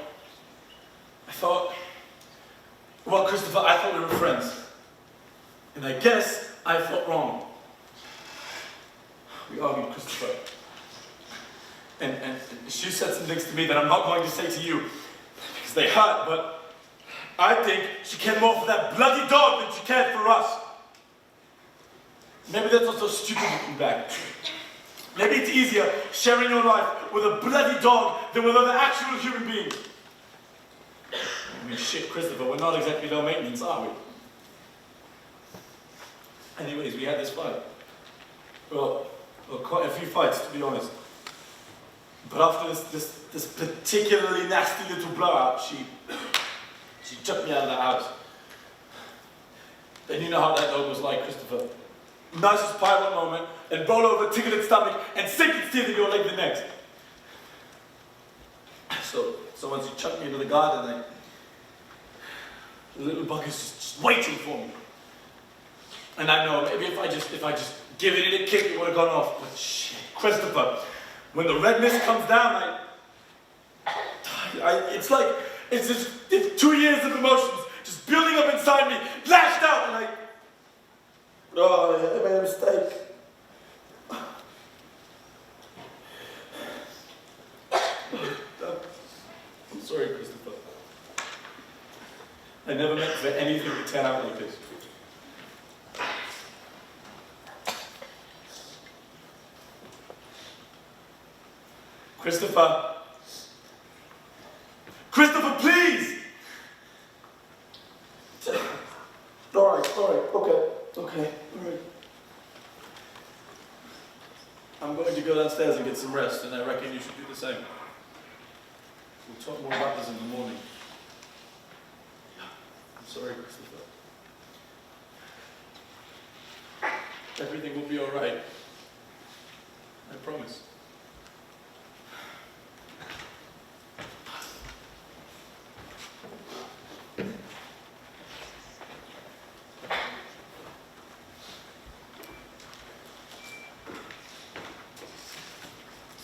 well, Christopher, I thought we were friends. And I guess I thought wrong. We argued, Christopher. And she said some things to me that I'm not going to say to you, because they hurt, but I think she cared more for that bloody dog than she cared for us. Maybe that's not so stupid looking back. Maybe it's easier sharing your life with a bloody dog than with other actual human beings. I mean, shit, Christopher, we're not exactly low maintenance, are we? Anyways, we had this fight. Well, quite a few fights, to be honest. But after this particularly nasty little blowout, she chucked me out of the house. And you know how that dog was like, Christopher. Nice as pie one moment, and roll over, tickle its stomach, and sink its teeth in your leg the next. So once you chucked me into the garden, the little bug is just waiting for me. And I know, maybe if I just give it a kick, it would have gone off. But shit, Christopher, when the red mist comes down, it's like, it's 2 years of emotions just building up inside me, lashed out, and I made a mistake. I'm sorry, Christopher. I never meant for anything to turn out like this. Christopher. Christopher, please! All right, okay. I'm going to go downstairs and get some rest, and I reckon you should do the same. We'll talk more about this in the morning. I'm sorry, Christopher. Everything will be all right. I promise.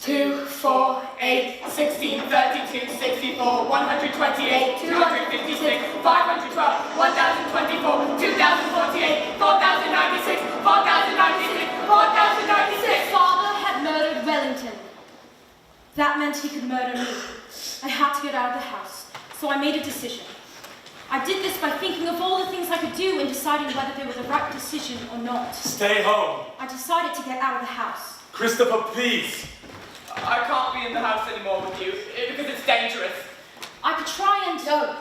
Two, 4, 8, 16, 32, 64, 128, 256, 512, 1024, 2048, 4096, 4096, 4096. Father had murdered Wellington. That meant he could murder me. I had to get out of the house, so I made a decision. I did this by thinking of all the things I could do and deciding whether they were the right decision or not. Stay home. I decided to get out of the house. Christopher, please. I can't be in the house anymore with you, because it's dangerous. I could try and... No,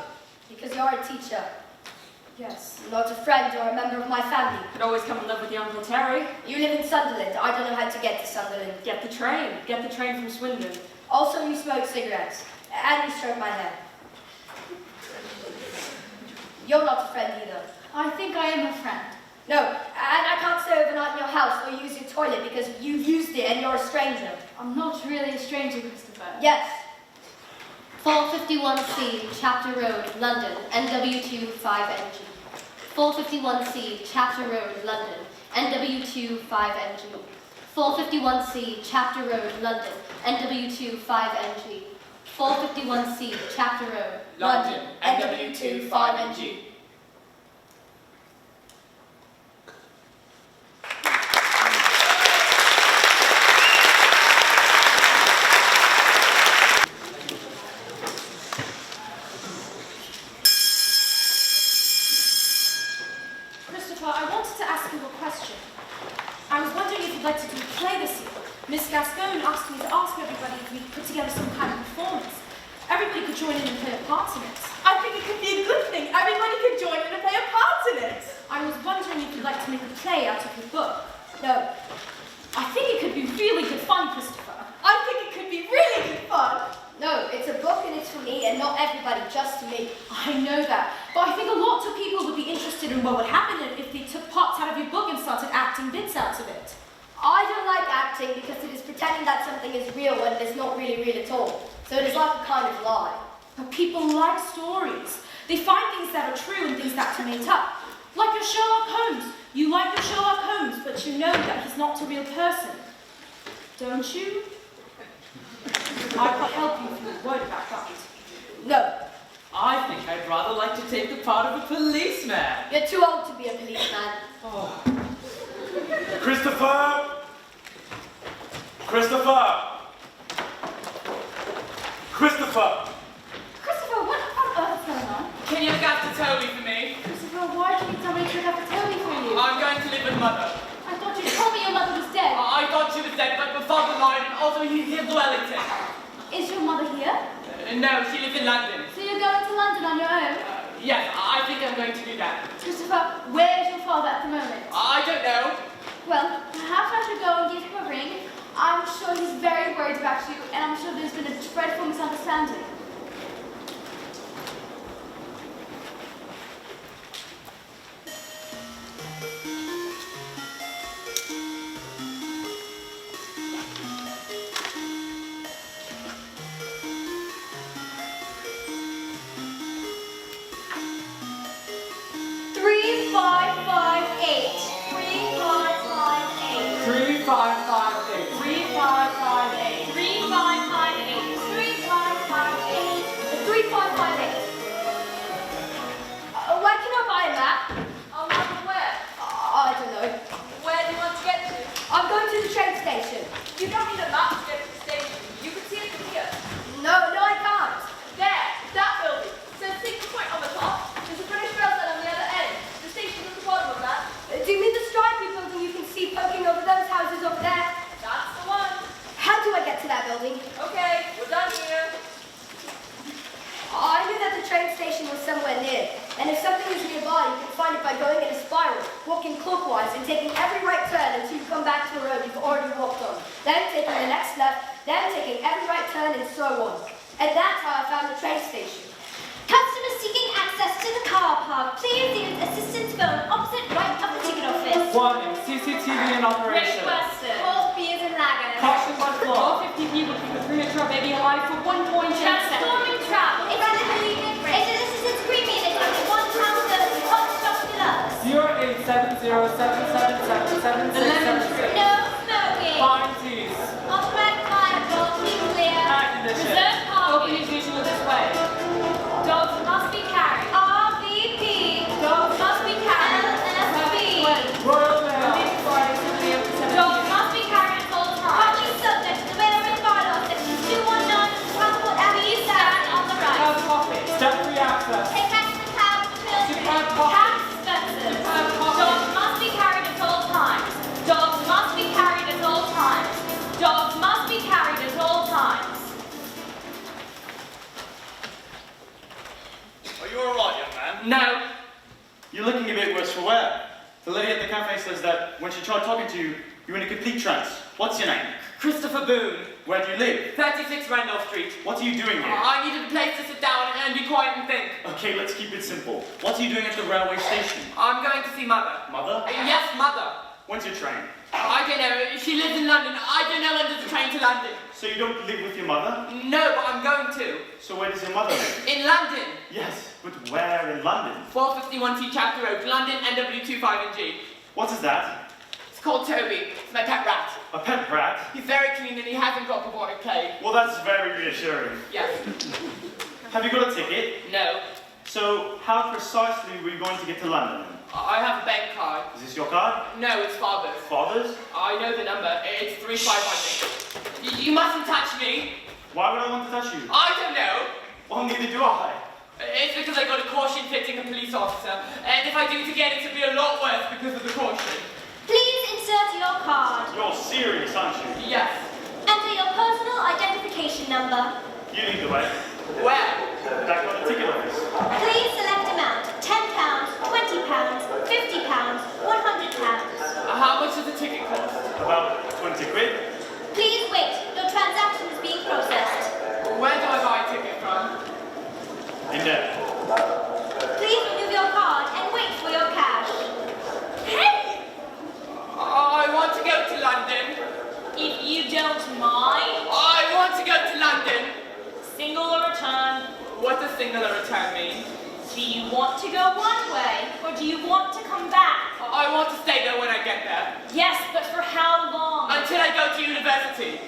because you're a teacher. Yes. Not a friend or a member of my family. Could always come and live with your Uncle Terry. You live in Sunderland. I don't know how to get to Sunderland. Get the train. Get the train from Swindon. Also, you smoke cigarettes. And you stroke my hair. You're not a friend either. I think I am a friend. No, and I can't stay overnight in your house or use your toilet because you've used it and you're a stranger. I'm not really a stranger, Christopher. Yes. 451C, Chapter Road, London, NW2 5NG. 451C, Chapter Road, London, NW2 5NG. 451C, Chapter Road, London, NW2 5NG. 451C, Chapter Road, London, NW2 5NG. Christopher, I wanted to ask you a question. I was wondering if you'd like to do a play this year. Miss Gascon asked me to ask everybody if we could put together some kind of performance. Everybody could join in and play a part in it. I think it could be a good thing. Everybody could join in and play a part in it. I was wondering if you'd like to make a play out of your book. No. I think it could be really good fun, Christopher. I think it could be really good fun. No, it's a book and it's for me and not everybody, just me. I know that, but I think a lot of people would be interested in what would happen if they took parts out of your book and started acting bits out of it. I don't like acting because it is pretending that something is real when it is not really real at all. So it is like a kind of lie. But people like stories. They find things that are true and things that are made up. Like your Sherlock Holmes. You like your Sherlock Holmes, but you know that he's not a real person. Don't you? I can help you if you're worried about that. No, I think I'd rather like to take the part of a policeman. you're too old to be a policeman. Oh. Christopher! Christopher! Christopher! Christopher, what on earth is going on? Can you look after Toby for me? Christopher, why did you tell me to look after Toby for you? I'm going to live with Mother. I thought you told me your mother was dead. I thought she was dead, but my father lied, and also he lived in Wellington. Is your mother here? No, she lives in London. So you're going to London on your own? Yes, I think I'm going to do that. Christopher, where is your father at the moment? I don't know. Well, perhaps I should go and give him a ring. I'm sure he's very worried about you, and I'm sure there's been a dreadful misunderstanding. Three, five, five, eight. 3558. 3558. 3558. 3558. 3558. Where can I buy a map? A map of where? I don't know. Where do you want to get to? I'm going to the train station. You don't need a map to get to the station. You can see it from here. No, I can't. There, that building. Says Signal Point on the top. There's a British rail line on the other end. The station's at the bottom of that. Do you mean the stripy building you can see poking over those houses over there? That's the one. How do I get to that building? Okay, we're done here. I knew that the train station was somewhere near, and if something is nearby, you can find it by going in a spiral, walking clockwise and taking every right turn until you come back to a road you've already walked on, then taking the next left, then taking every right turn and so on. And that's how I found the train station. Customers seeking access to the car park, please use assistance phone opposite right of the ticket office. Warning, CCTV in operation. Cold beers and lager. Caution by floor. 50 people keep a premature baby alive for 1.8 seconds. Transforming travel. If I live in the assistance premium is only £1.30 hot stock deluxe. 08707777676. No smoking. Fine teas. Automatic fire door, keep clear. Air condition. Reserve Open parking. as usual this way. Dogs must be carried. RVP. Dogs must be carried. LSB. Royal Mail. Dogs must be carried at all times. Parking subject to the Railway Bylaw, section 219 of the Transport Act. Please stand on the right. Have coffee. Step 3 access. Take back to the town for children. Superb coffee. Tax expenses. Superb coffee. Dogs must be carried at all times. Dogs must be carried at all times. Dogs must be carried at all times. Are you alright, young man? No. You're looking a bit worse for wear. The lady at the cafe says that when she tried talking to you, you were in a complete trance. What's your name? Christopher Boone. Where do you live? 36 Randolph Street. What are you doing here? I needed a place to sit down and be quiet and think. Okay, let's keep it simple. What are you doing at the railway station? I'm going to see Mother. Mother? Yes, Mother. When's your train? I don't know. She lives in London. I don't know when there's a train to London. So you don't live with your mother? No, but I'm going to. So where does your mother live? In London. Yes, but where in London? 451T Chapter Road, London, NW25NG. What is that? It's called Toby. It's my pet rat. A pet rat? He's very clean and he hasn't got bubonic plague. Well, that's very reassuring. Yes. Have you got a ticket? No. So how precisely were you going to get to London then? I have a bank card. Is this your card? No, it's father's. Father's? I know the number. It's 3500. You mustn't touch me. Why would I want to touch you? I don't know. Well, neither do I. It's because I got a caution fitting a police officer. And if I do it again, it'll be a lot worse because of the caution. Please insert your card. You're serious, aren't you? Yes. Enter your personal identification number. You lead the way. Where? Back on the ticket office. Please select amount. £10, £20, £50, £100. How much does the ticket cost? About 20 quid. Please wait. Your transaction is being processed. Where do I buy a ticket from? In there. Please remove your card and wait for your cash. Hey! I want to go to London. If you don't mind, I want to go to London. single or return. What does singular return mean? Do you want to go one way, or do you want to come back? I want to stay there when I get there. Yes, but for how long? Until I go to university.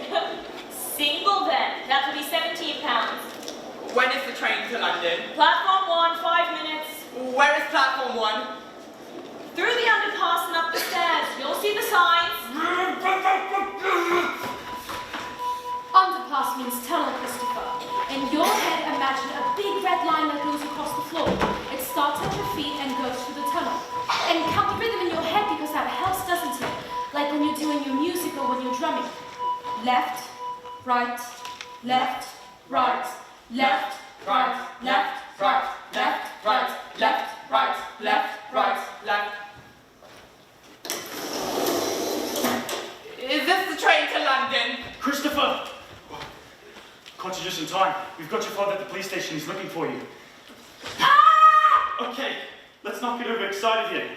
Single then. That will be £17. When is the train to London? Platform 1, 5 minutes. Where is platform 1? Through the underpass and up the stairs. You'll see the signs. Underpass means tunnel, Christopher. In your head, imagine a big red line that goes across the floor. It starts at your feet and goes through the tunnel. And count the rhythm in your head because that helps, doesn't it? Like when you're doing your music or when you're drumming. Left, right, left, right, left, right, left, right, left, right, left, right, left, right, left. Is this the train to London? Christopher! Caught you just in time. We've got your father at the police station. He's looking for you. Okay, let's not get overexcited here.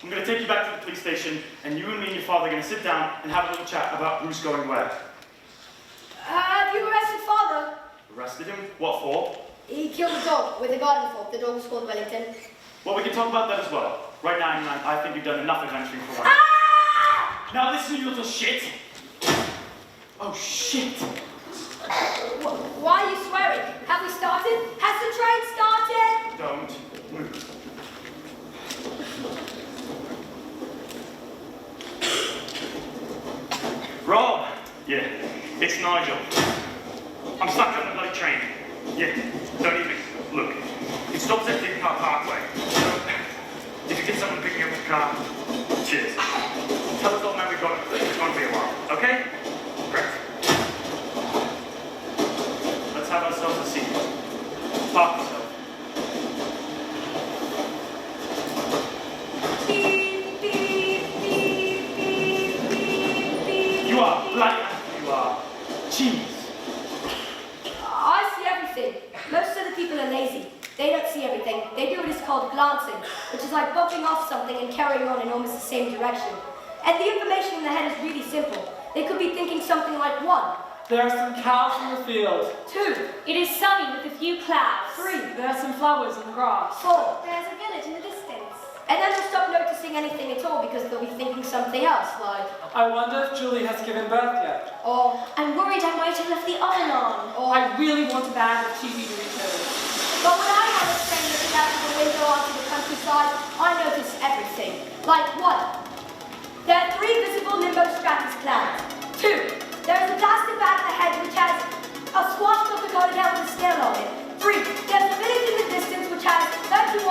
I'm going to take you back to the police station, and you and me and your father are going to sit down and have a little chat about who's going where. Have you arrested father? Arrested him? What for? He killed a dog with a garden fork. The dog was called Wellington. Well, we can talk about that as well. Right now, I think you've done enough adventuring for one. Now listen, you little shit. Oh, shit. Why are you swearing? Have we started? Has the train started? Don't move. Rob! Yeah, it's Nigel. I'm stuck on the bloody train. Yeah, don't even look. It stops at Dick Parkway. So, if you get someone picking up the car, cheers. Tell us all man we've got it. It's going to be a while, okay? Great. Let's have ourselves a seat. Park yourself. Beep, beep, beep, beep, beep, beep. You are bloody you are. Jeez. I see everything. Most of the people are lazy. They don't see everything. They do what is called glancing, which is like bumping off something and carrying on in almost the same direction. And the information in the head is really simple. They could be thinking something like 1. There are some cows in the field. 2. It is sunny with a few clouds. 3. There are some flowers in the grass. 4. There's a village in the distance. And then they'll stop noticing anything at all because they'll be thinking something else, like, I wonder if Julie has given birth yet. or, I'm worried I might have left the oven on. or. I really want a bag of cheesy Doritos. But when I have a train looking out of the window onto the countryside, I notice everything. Like 1. There are 3 visible nimbostratus clouds. 2. There is a plastic bag ahead which has a swashbuckler going down with a snail on it. 3. There's a village in the distance which has 32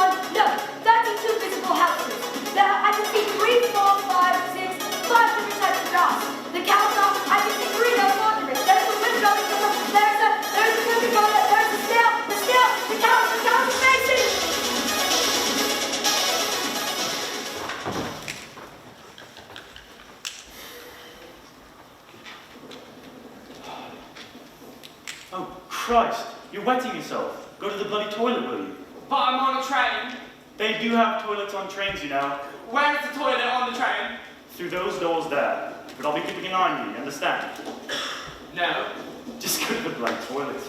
visible houses. There I can see 3, 4, 5, 6, 5 different types of grass. The cows are, I can see 3 no more different. There's a wind going from the, there's a wind going, there's a snail, the cows are facing. Oh, Christ. You're wetting yourself. Go to the bloody toilet, will you? But I'm on a train. They do have toilets on trains, you know. Where is the toilet on the train? Through those doors there. But I'll be keeping an eye on you, understand? No. Just go to the blank toilet.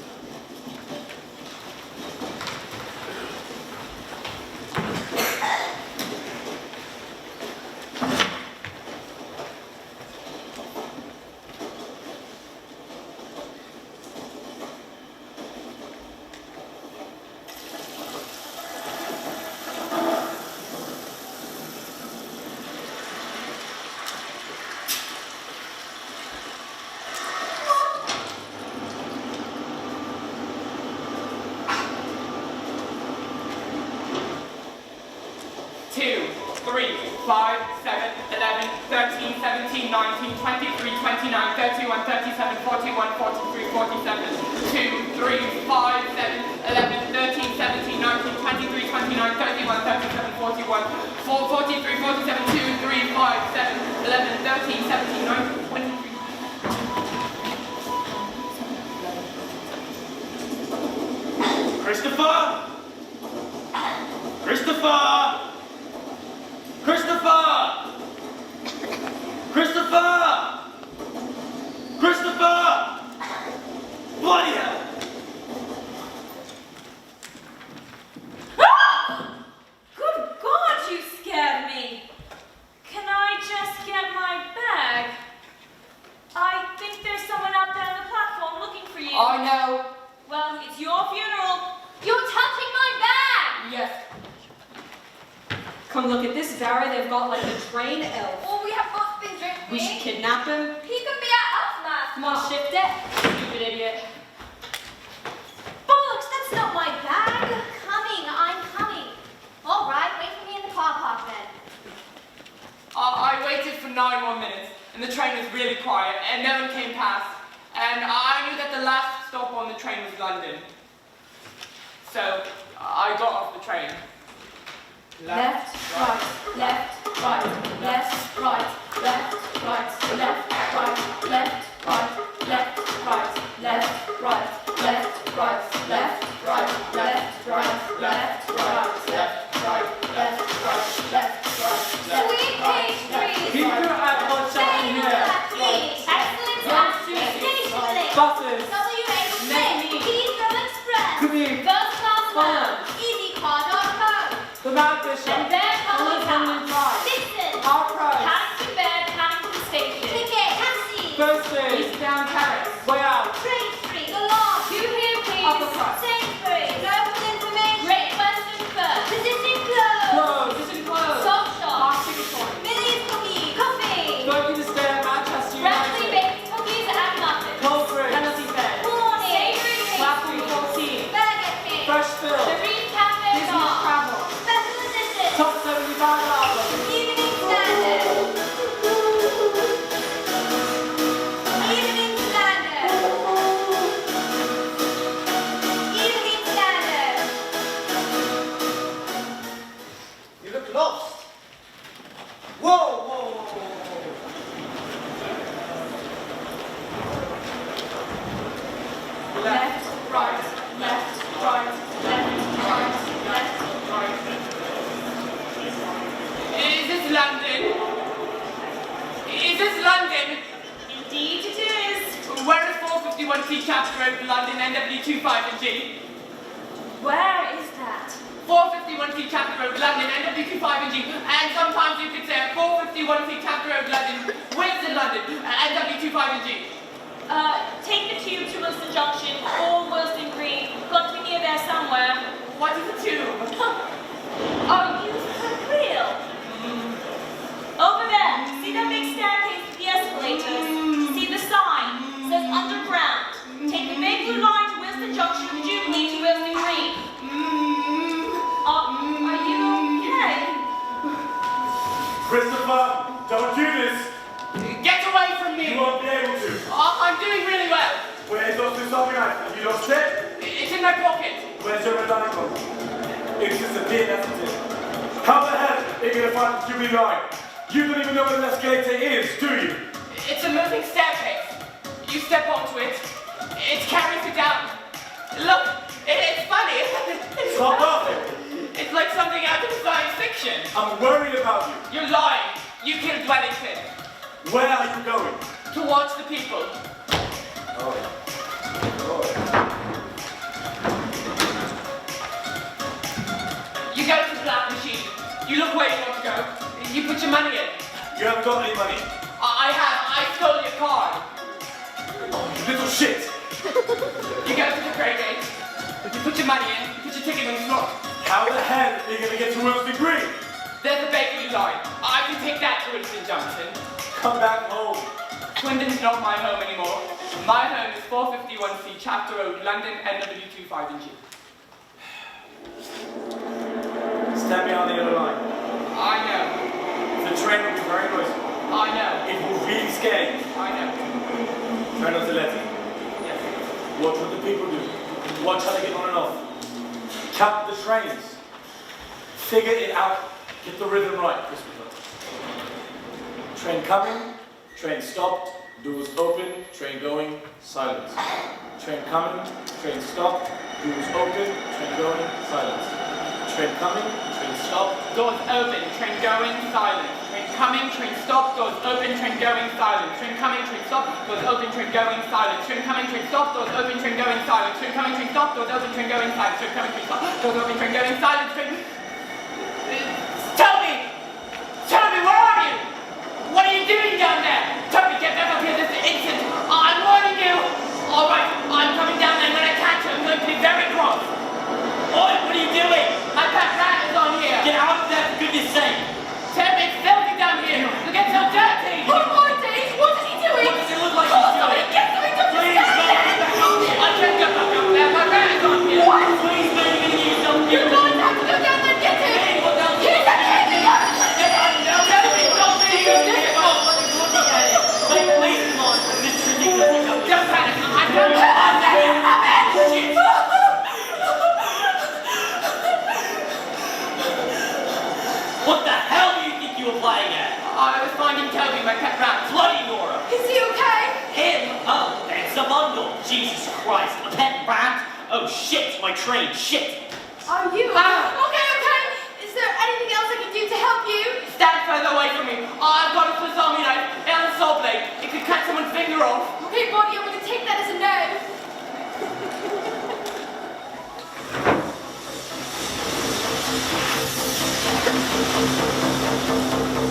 I'm worried about you. You're lying. You killed Wellington. Where are you going? Towards the people. Oh. You go to the black machine. You look where you want to go. You put your money in. You haven't got any money. I have. I stole your card. Little shit. You go to the credit gate. You put your money in. You put your ticket in the slot. How the hell are you going to get to Wilson Green? There's a bakery line. I can take that to Winston Junction. Come back home. Swindon's not my home anymore. My home is 451C Chapter Road, London, NW25NG. Stand behind the other line. I know. The train will be very noisy. I know. It will really scare you. I know. Try not to let it. Yes. Watch what the people do. Watch how they get on and off. Count the trains. Figure it out. Get the rhythm right, Christopher. Train coming, train stopped, doors open, train going, silence. Train coming, train stopped, doors open, train going, silence. Train coming, train stopped. Doors open, train going, silent. Train coming, train stop, doors open, train going, silent. Train coming, train stop, doors open, train going, silent. Train coming, train stop, doors open, train going, silent. Train coming, train stop, doors open, train going, silent. Train coming, train stop, doors open, train going, silent. Tell me, where are you? What are you doing down there? Toby, get back up here this instant. I'm warning you. All right, I'm coming down there. When I catch you, I'm going to be very cross. Oi, what are you doing? My pet rat is on here. Get out of there, for goodness sake. Toby, it's filthy down here. You get so dirty. Oh my days, what is he doing? What does it look like he's doing? Get something to Please, man, get back up here. I can't get back up there. My rat is on here. What? Please, man, you're going to use something. You're going to have to go down there and get him. Hey, what else? He's a baby. Please, come on. This is ridiculous. Don't panic. I'm coming. What the hell do you think you were playing at? I was finding Toby, my pet rat. Bloody Nora. Is he okay? Him? Oh, it's a bundle. Jesus Christ. A pet rat? Oh, shit. My train. Shit. Are you? Okay. Is there anything else I can do to help you? Stand further away from me. I've got a Fazami knife and a saw blade. It could cut someone's finger off. Okay, Bonnie, I'm going to take that as a no.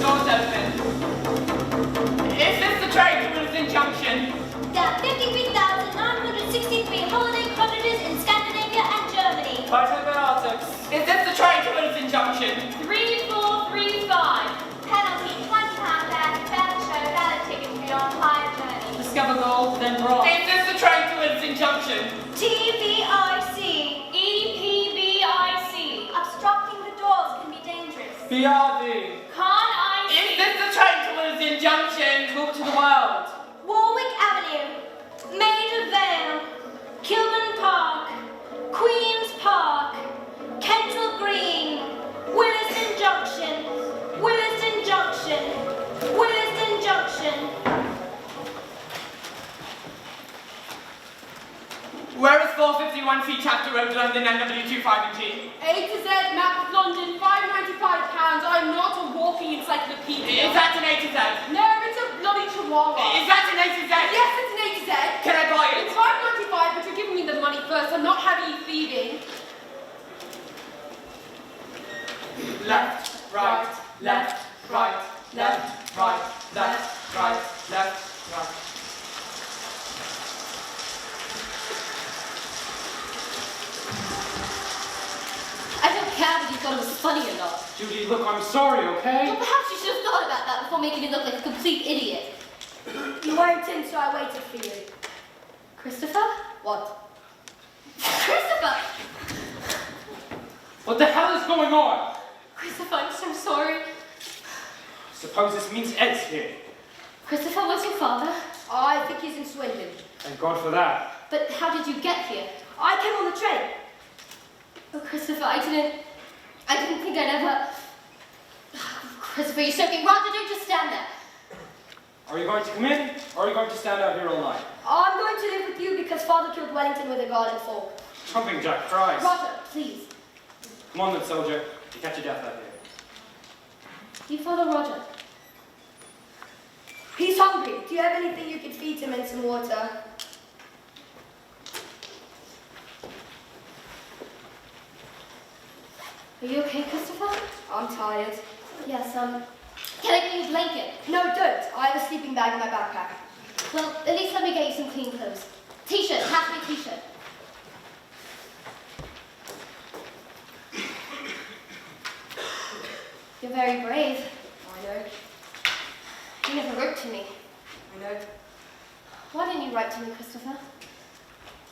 Doors open. Is this the train to Wilson Junction? There are 53,963 holiday cottages in Scandinavia and Germany. Is this the train to Wilson Junction? 3435. Penalty, £20 back, fair show, valid ticket to be on hire journey. Discover gold, then bronze. Is this the train to Wilson Junction? TVIC. EPBIC. Obstructing the doors can be dangerous. BRD. Can't I Is see? this the train to Wilson Junction? Talk to the world. Warwick Avenue. Maida Vale. Kilburn Park. Queen's Park. Kensal Green. Williston Junction. Williston Junction. Williston Junction. Where is 451C Chapter Road, London, NW25NG? A to Z, map of London, £595. I'm not a walking encyclopedia. Is that an A to Z? No, it's a bloody chihuahua. Is that an A to Z? Yes, it's an A to Z. Can I buy it? It's £5.95, but you're giving me the money first. I'm not having you thieving. Left, right, left, right, left, right, left, right, left, right. I don't care whether you thought it was funny or not. Judy, look, I'm sorry, okay? Well, perhaps you should have thought about that before making me look like a complete idiot. You weren't in, so I waited for you. Christopher? What? Christopher! What the hell is going on? Christopher, I'm so sorry. Suppose this means Ed's here. Christopher, where's your father? I think he's in Swindon. Thank God for that. But how did you get here? I came on the train. Oh, Christopher, I didn't think I'd ever... Christopher, you're joking. Roger, don't just stand there. Are you going to come in, or are you going to stand out here all night? I'm going to live with you because Father killed Wellington with a garden fork. Trumping Jack Christ. Roger, please. Come on then, soldier. You catch your death out here. You follow Roger. hungry. Do you have anything you could feed him and some water? Are you okay, Christopher? I'm tired. Yes, can I get you a blanket? No, don't. I have a sleeping bag in my backpack. Well, at least let me get you some clean clothes. T-shirt, half my T-shirt. You're very brave. I know. You never wrote to me. I know. Why didn't you write to me, Christopher?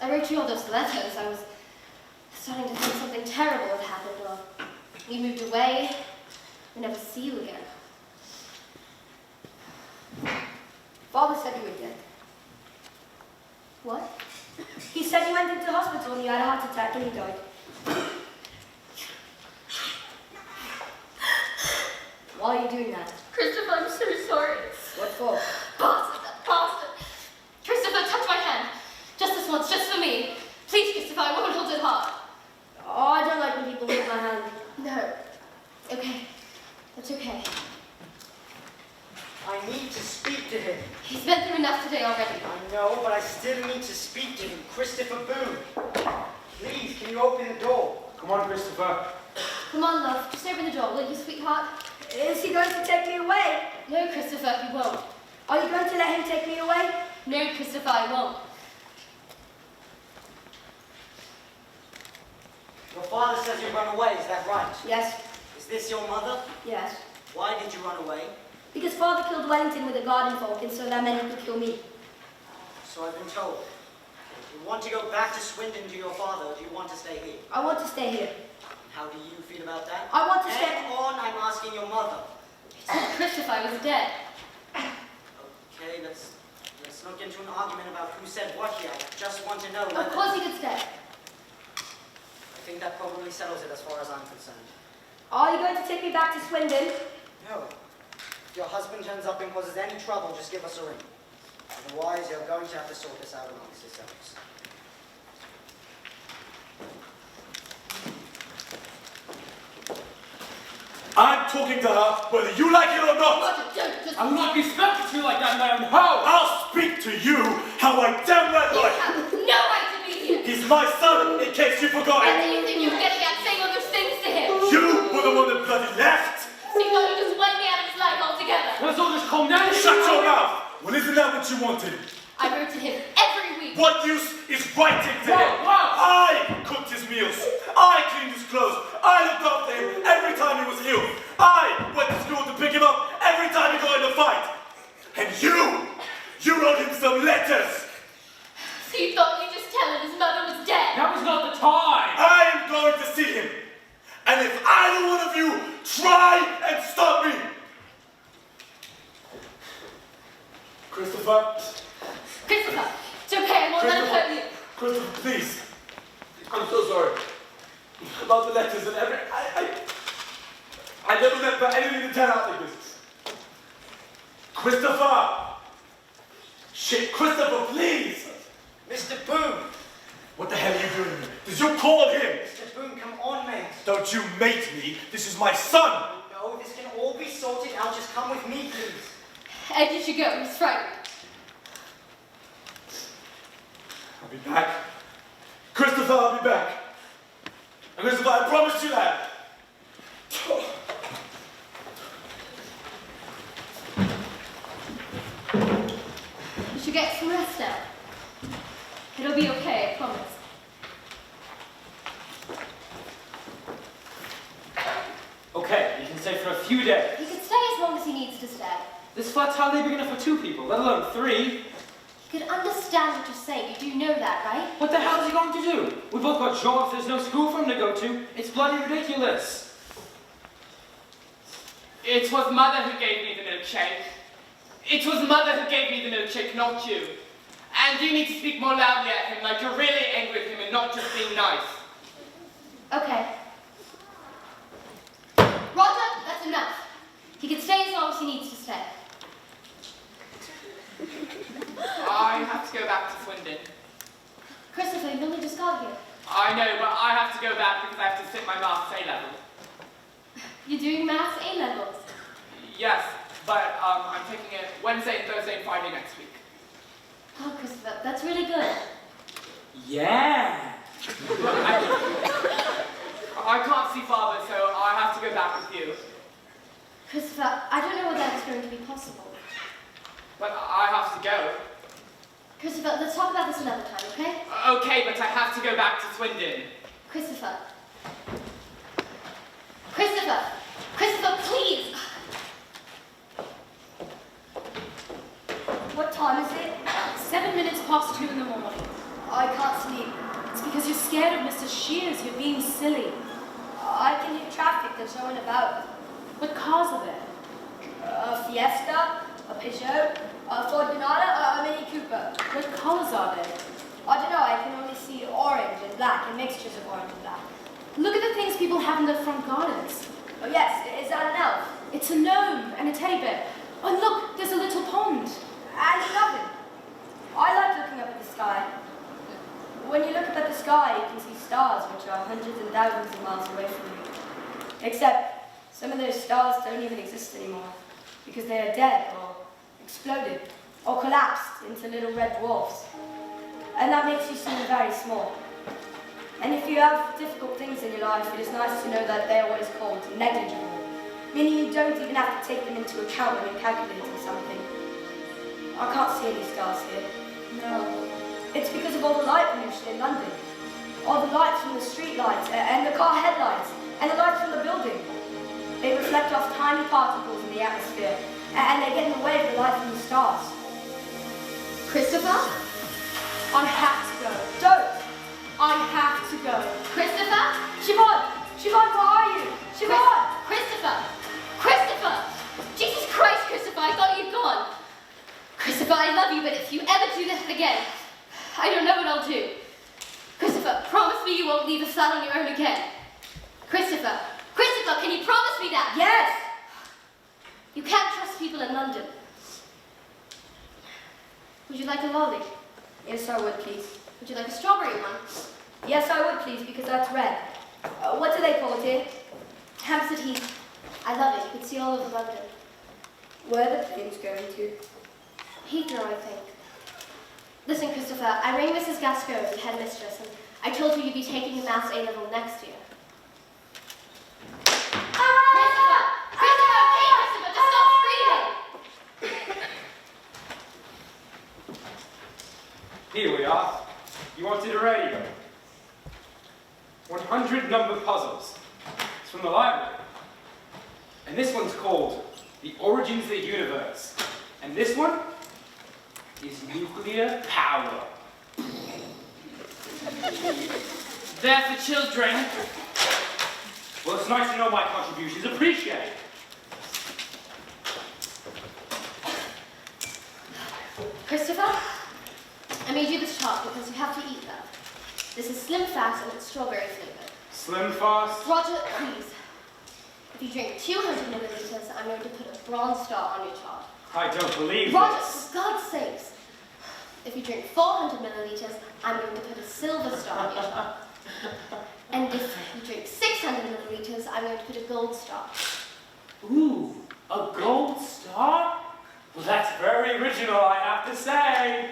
I wrote you all those letters. I was starting to think something terrible had happened, or you moved away. We never see you again. Father said you were dead. What? He said you went into hospital and you had a heart attack and you died. Why are you doing that? Christopher, I'm so sorry. What for? Bastard, that bastard. Christopher, touch my hand. Just this once, just for me. Please, Christopher, I won't hold it hard. Oh, I don't like when people hold my hand. No. Okay. That's okay. I need to speak to him. He's been through enough today already. I know, but I still need to speak to him. Christopher Boone. Please, can you open the door? Come on, Christopher. Come on, love. Just open the door, will you, sweetheart? Is he going to take me away? No, Christopher, he won't. Are you going to let him take me away? No, Christopher, I won't. Your father says you run away, is that right? Yes. Is this your mother? Yes. Why did you run away? Because Father killed Wellington with a garden fork and so that meant he could kill me. So I've been told. Do you want to go back to Swindon to your father, or do you want to stay here? I want to stay here. How do you feel about that? I want to stay... Hang on, I'm asking your mother. It's not Christopher, I was dead. Okay, let's not get into an argument about who said what here. I just want to know whether... Of course he could stay. I think that probably settles it as far as I'm concerned. Are you going to take me back to Swindon? No. If your husband turns up and causes any trouble, just give us a ring. Otherwise, you're going to have to sort this out amongst yourselves. I'm talking to her whether you like it or not. Roger, don't. I will not be spoken to like that in my own home. I'll speak to you how I damn well You like. have no right to be here. He's my son, in case you forgot And it. then you think you're getting at saying all those things to him. You were the one that bloody left. So you thought you just wiped me out of his life altogether. Well, let's all just calm down. Shut your mouth. Well, isn't that what you wanted? I wrote to him every week. What use is writing to Whoa, him? whoa. I cooked his meals. I cleaned his clothes. I looked after him every time he was ill. I went to school to pick him up every time he got in a fight. And you wrote him some letters. So you thought you just tell him his mother was dead. That was not the time. I am going to see him. And if either one of you try and stop me. Christopher, It's okay, I won't let him hurt you. Christopher, please. I'm so sorry about the letters and everything. I never meant for anything to turn out like this. Christopher! Shit, Christopher, please! Mr. Boone! What the hell are you doing here? Did you call him? Mr. Boone, come on, mate. Don't you mate me. This is my son. No, this can all be sorted out. Just come with me, please. Ed, you should go, he's frightened. I'll be back. Christopher, I'll be back. And Christopher, I promise you that. You should get some rest now. It'll be okay, I promise. Okay, you can stay for a few days. He could stay as long as he needs to stay. This flat's hardly big enough for 2 people, let alone 3. He could understand what you're saying. You do know that, right? What the hell is he going to do? We both got jobs, there's no school for him to go to. It's bloody ridiculous. It was Mother who gave me the milkshake. It was Mother who gave me the milkshake, not you. And you need to speak more loudly at him, like you're really angry with him and not just being nice. Okay. Roger, that's enough. He can stay as long as he needs to stay. I have to go back to Swindon. Christopher, you only just got here. I know, but I have to go back because I have to sit my maths A-level. You're doing maths A-levels. Yes, but I'm taking it Wednesday and Thursday and Friday next week. Oh, Christopher, that's really good. Yeah. I can't see Father, so I have to go back with you. Christopher, I don't know whether that's going to be possible. But I have to go. Christopher, let's talk about this another time, okay? Okay, but I have to go back to Swindon. Christopher. Christopher! Christopher, please! What time is it? 7 minutes past 2 in the morning. I can't sleep. It's because you're scared of Mr. Shears. You're being silly. I can hear traffic. There's no one about. What cars are there? A Fiesta, a Peugeot, a Ford Granada, a Mini Cooper. What colors are they? I don't know. I can only see orange and black and mixtures of orange and black. Look at the things people have in their front gardens. Oh yes, is that an elf? It's a gnome and a teddy bear. Oh look, there's a little pond. And nothing. I like looking up at the sky. When you look up at the sky, you can see stars which are hundreds and thousands of miles away from you. Except some of those stars don't even exist anymore because they are dead or exploded or collapsed into little red dwarfs. And that makes you seem very small. And if you have difficult things in your life, it is nice to know that they are what is called negligible, meaning you don't even have to take them into account when you're calculating something. I can't see any stars here. No. It's because of all the light pollution in London. All the lights from the street lights and the car headlights and the lights from the building. They reflect off tiny particles in the atmosphere and they get in the way of the light from the stars. Christopher? I have to go. Don't! I have to go. Christopher? Siobhan! Siobhan, where are you? Siobhan! Christopher! Christopher! Jesus Christ, Christopher, I thought you'd gone. Christopher, I love you, but if you ever do this again, I don't know what I'll do. Christopher, promise me you won't leave us out on your own again. Christopher! Christopher, can you promise me that? Yes! You can't trust people in London. Would you like a lolly? Yes, I would, please. Would you like a strawberry one? Yes, I would, please, because that's red. What do they call it here? Hampstead Heath. I love it. You can see all over London. Where are the planes going to? Heathrow, I think. Listen, Christopher, I rang Mrs. Gascoigne, the headmistress, and I told her you'd be taking a maths A-level next year. Christopher! Christopher! Hey, Christopher, just stop screaming! Here we are. You wanted a radio. 100 number puzzles. It's from the library. And this one's called The Origins of the Universe. And this one is nuclear power. They're for children. Well, it's nice to know my contributions appreciated. Christopher, I made you this chart because you have to eat that. This is Slim Fast and it's strawberry flavored. Slim Fast? Roger, please. If you drink 200 milliliters, I'm going to put a bronze star on your chart. I don't believe Roger, this. for God's sakes. If you drink 400 milliliters, I'm going to put a silver star on your chart. And if you drink 600 milliliters, I'm going to put a gold star. Ooh, a gold star? Well, that's very original, I have to say.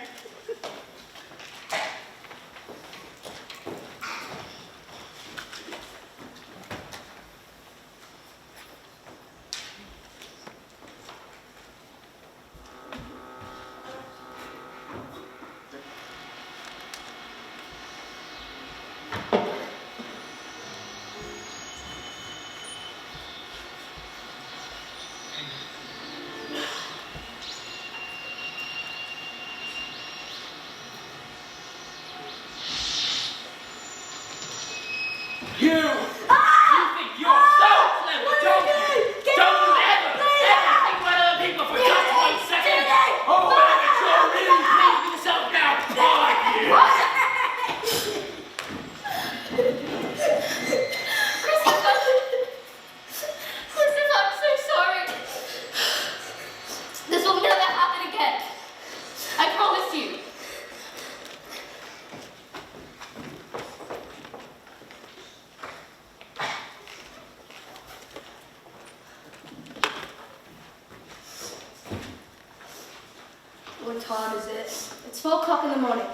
What time is it? It's 4 o'clock in the morning.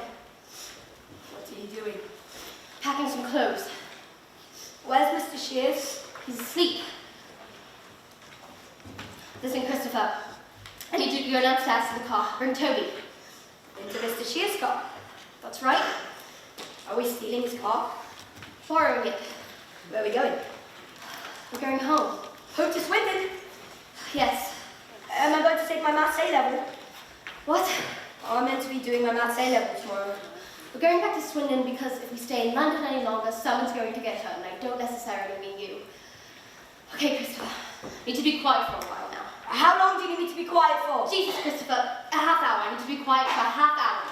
What are you doing? Packing some clothes. Where's Mr. Shears? He's asleep. Listen, Christopher. I need you to go downstairs to the car. Bring Toby. Into Mr. Shears' car. That's right. Are we stealing his car? Borrowing it. Where are we going? We're going home. Home to Swindon. Yes. Am I going to take my Maths A-level? What? I'm meant to be doing my Maths A-level tomorrow. We're going back to Swindon because if we stay in London any longer, someone's going to get hurt, and I don't necessarily mean you. Okay, Christopher. You need to be quiet for a while now. How long do you need me to be quiet for? Jesus, Christopher. A half hour. I need to be quiet for a half hour.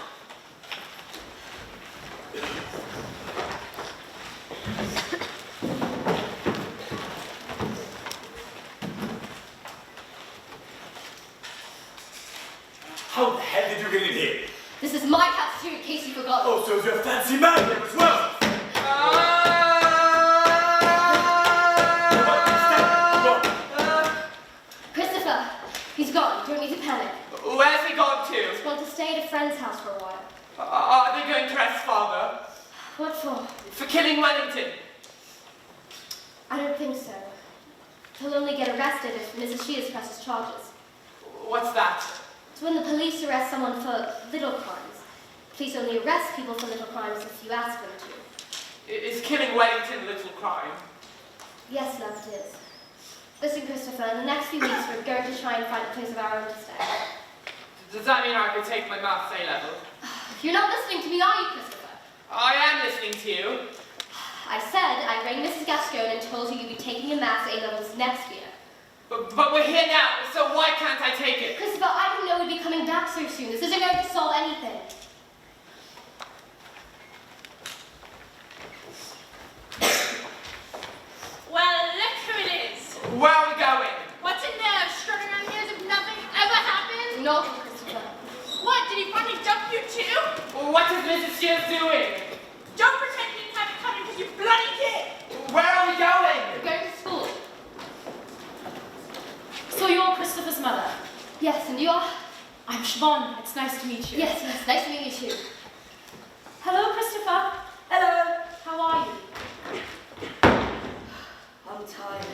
How the hell did you get in here? This is my house too, in case you forgot. Oh, so you're a fancy man here as well. Christopher, he's gone. You don't need to panic. Where's he gone to? He's gone to stay at a friend's house for a while. Are they going to arrest father? What for? For killing Wellington. I don't think so. He'll only get arrested if Mrs. Shears presses charges. What's that? It's when the police arrest someone for little crimes. Police only arrest people for little crimes if you ask them to. Is killing Wellington a little crime? Yes, love, it is. Listen, Christopher, in the next few weeks we're going to try and find a place of our own to stay. Does that mean I could take my Maths A-level? You're not listening to me, are you, Christopher? I am listening to you. I said I rang Mrs. Gascoigne and told you you'd be taking your Maths A-levels next year. But we're here now, so why can't I take it? Christopher, I didn't know we'd be coming back so soon. This isn't going to solve anything. Well, look who it is. Where are we going? What's in there? Strutting around here as if nothing ever happened? No, Christopher. What, did he finally dump you too? What is Mrs. Shears doing? Don't pretend you didn't have it coming because you bloody did. Where are we going? We're going to school. So you're Christopher's mother? Yes, and you are? I'm Siobhan. It's nice to meet you. Yes, nice to meet you too. Hello, Christopher. Hello. How are you? I'm tired.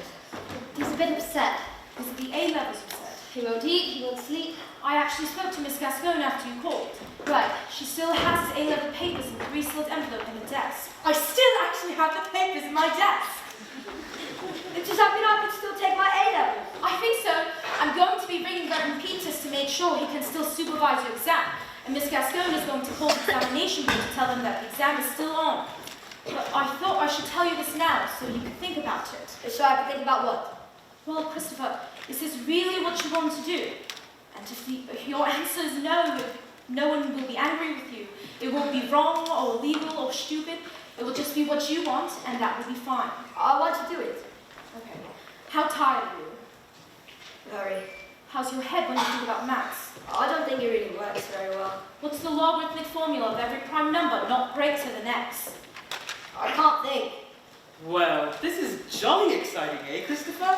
He's a bit upset. Is it the A-levels you said? He won't eat, he won't sleep. I actually spoke to Miss Gascoigne after you called. Right. She still has his A-level papers in a three-sealed envelope in the desk. I still actually have the papers in my desk. Does that mean I could still take my A-level? I think so. I'm going to be ringing Reverend Peters to make sure he can still supervise your exam. And Miss Gascoigne is going to call the examination board to tell them that the exam is still on. But I thought I should tell you this now so you could think about it. So I can think about what? Well, Christopher, is this really what you want to do? And if your answer is no, no one will be angry with you. It won't be wrong or illegal or stupid. It will just be what you want, and that will be fine. I want to do it. Okay. How tired are you? Very. How's your head when you think about maths? I don't think it really works very well. What's the logarithmic formula of every prime number, not greater than x? I can't think. Well, this is jolly exciting, eh, Christopher?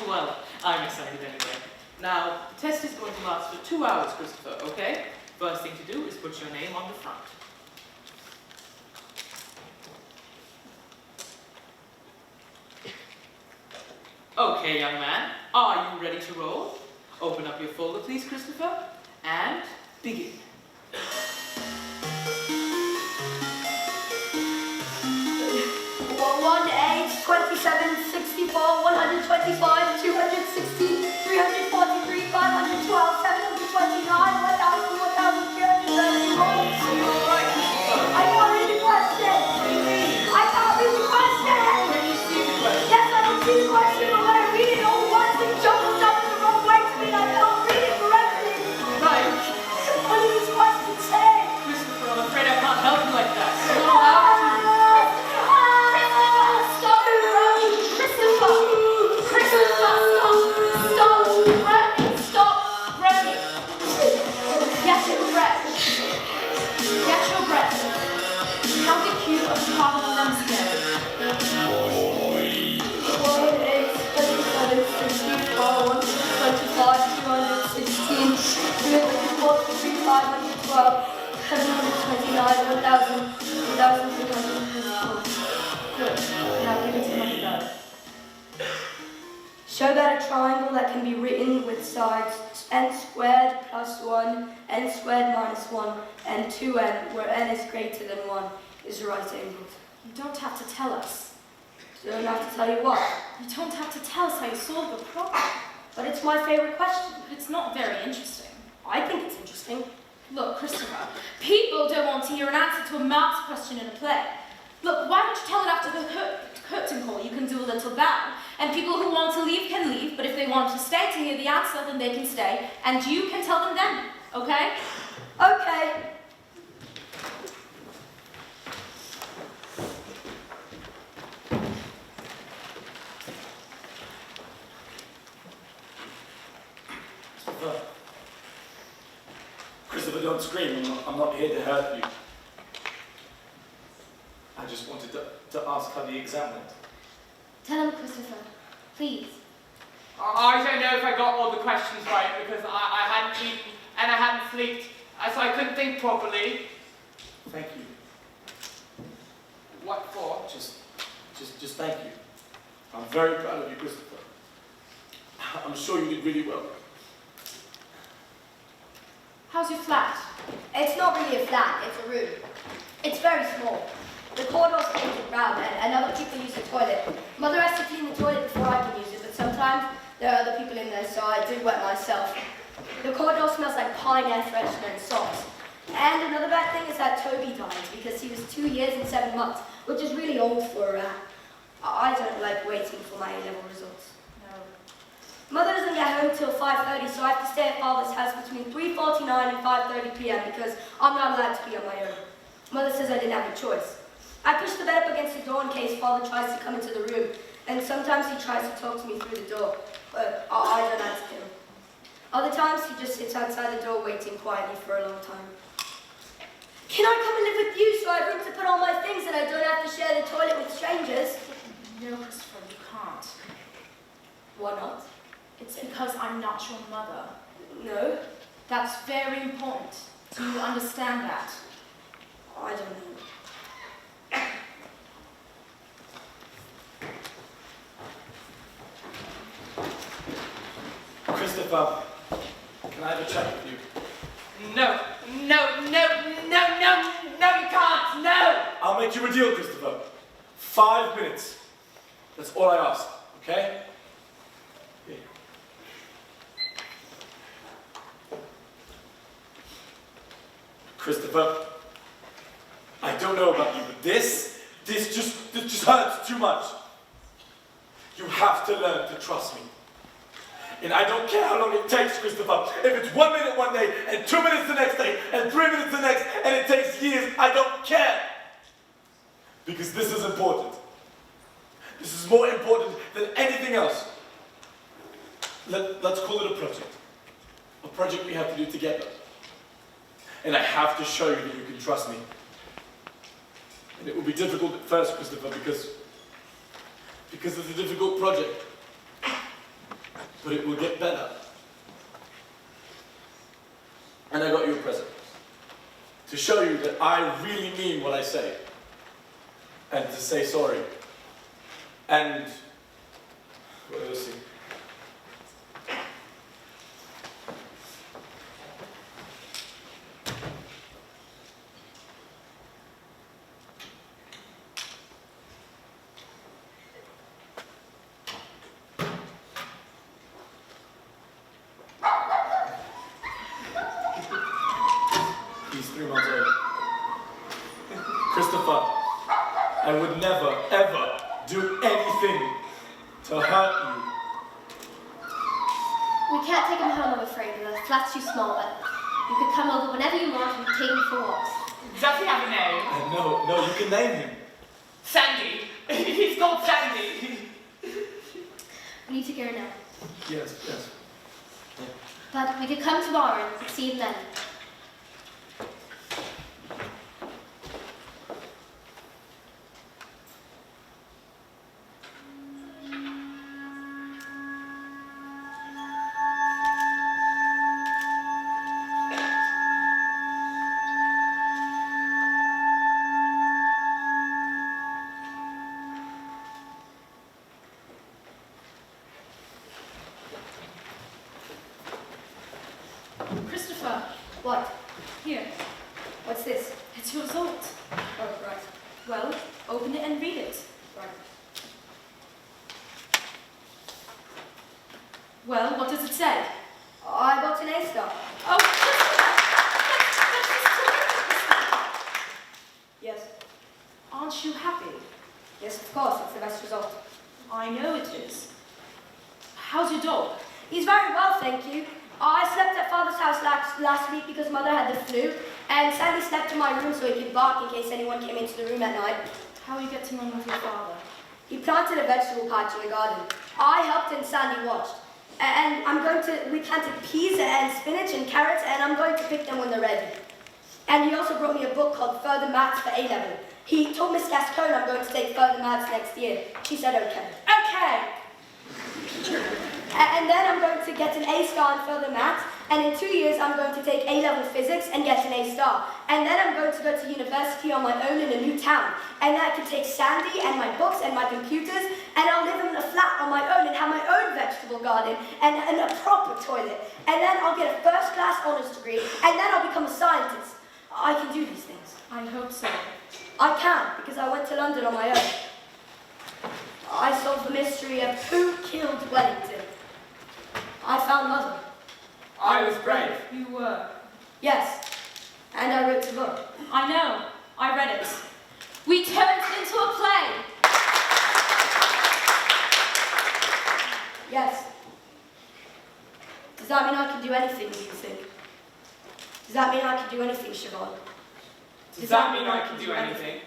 Well, I'm excited anyway. Now, the test is going to last for 2 hours, Christopher, okay? First thing to do is put your name on the front. Okay, young man, are you ready to roll? Open up your folder, please, Christopher, and begin. 1, 8, 27, 64, 125, 216, 343, 512, 729, 1,334. I can't read the question. I can't read the question. Yes, I don't see the question, but when I read it all once, it jumbles up in the wrong way to me and I can't read it correctly. Right. What does this question say? Christopher, I'm afraid I can't help you like that. You don't have to. 512, 729, 1,000, 1,334. Good. Now give it to my go. Show that a triangle that can be written with sides n squared plus 1, n squared minus 1, and 2n, where n is greater than 1, is right angled. You don't have to tell us. Don't have to tell you what. You don't have to tell us how you solve the problem. But it's my favorite question. It's not very interesting. I think it's interesting. Look, Christopher, people don't want to hear an answer to a maths question in a play. Look, why don't you tell it after the curtain call? You can do a little bow. And people who want to leave can leave, but if they want to stay to hear the answer, then they can stay. And you can tell them then, okay? Okay. Christopher, don't scream. I'm not here to hurt you. I just wanted to ask how the exam went. Tell him, Christopher. Please. I don't know if I got all the questions right because I hadn't eaten and I hadn't slept, so I couldn't think properly. Thank you. What for? Just thank you. I'm very proud of you, Christopher. I'm sure you did really well. How's your flat? It's not really a flat, it's a room. It's very small. The corridor's painted brown and other people use the toilet. Mother has to clean the toilet before I can use it, but sometimes there are other people in there, so I do wet myself. The corridor smells like pine, air freshener, and socks. And another bad thing is that Toby died because he was 2 years and 7 months, which is really old for a rat. I don't like waiting for my A-level results. No. Mother doesn't get home till 5:30, so I have to stay at Father's house between 3:49 and 5:30 p.m. because I'm not allowed to be on my own. Mother says I didn't have a choice. I push the bed up against the door in case Father tries to come into the room, and sometimes he tries to talk to me through the door, but I don't answer him. Other times he just sits outside the door waiting quietly for a long time. Can I come and live with you so I have room to put all my things and I don't have to share the toilet with strangers? No, Christopher, you can't. Why not? It's because I'm not your mother. No, That's very important. Do you understand that? I don't know. Christopher, can I have a chat with you? No, you can't, no! I'll make you a deal, Christopher. 5 minutes. That's all I ask, okay? Here. Christopher, I don't know about you, but this just hurts too much. You have to learn to trust me. And I don't care how long it takes, Christopher. If it's 1 minute one day, and 2 minutes the next day, and 3 minutes the next, and it takes years, I don't care. Because this is important. This is more important than anything else. Let's call it a project. A project we have to do together. And I have to show you that you can trust me. And it will be difficult at first, Christopher, because it's a difficult project. But it will get better. And I got you a present. To show you that I really mean what I say. And to say sorry. And what else? He's 3 months old. Christopher, I would never, ever do anything to hurt you. We can't take him home, I'm afraid. The flat's too small, but you could come over whenever you want and take him for walks. Does he have a name? No, you can name him. Sandy. He's called Sandy. We need to go now. Yes. But we could come tomorrow and see him then. Christopher, What? here. What's this? It's your result. Oh, right. Well, open it and read it. Right. Well, what does it say? I got an A star. Oh, Christopher! Yes. Aren't you happy? Yes, of course. It's the best result. I know it is. How's your dog? He's very well, thank you. I slept at Father's house last week because Mother had the flu, and Sandy slept in my room so he could bark in case anyone came into the room at night. How are you getting on with your father? He planted a vegetable patch in the garden. I helped and Sandy watched. And we planted peas and spinach and carrots, and I'm going to pick them when they're ready. And he also brought me a book called Further Maths for A-Level. He told Miss Gascone I'm going to take Further Maths next year. She said okay. Okay. And then I'm going to get an A star in Further Maths, and in 2 years I'm going to take A-Level Physics and get an A star. And then I'm going to go to university on my own in a new town. And then I can take Sandy and my books and my computers, and I'll live in a flat on my own and have my own vegetable garden and a proper toilet. And then I'll get a first-class honors degree, and then I'll become a scientist. I can do these things. I hope so. I can, because I went to London on my own. I solved the mystery of who killed Wellington. I found Mother. I was brave. You were. Yes, and I wrote a book. I know. I read it. We turned it into a play. Yes. Does that mean I can do anything, do you think? Does that mean I can do anything, Siobhan? Does that mean I can do anything?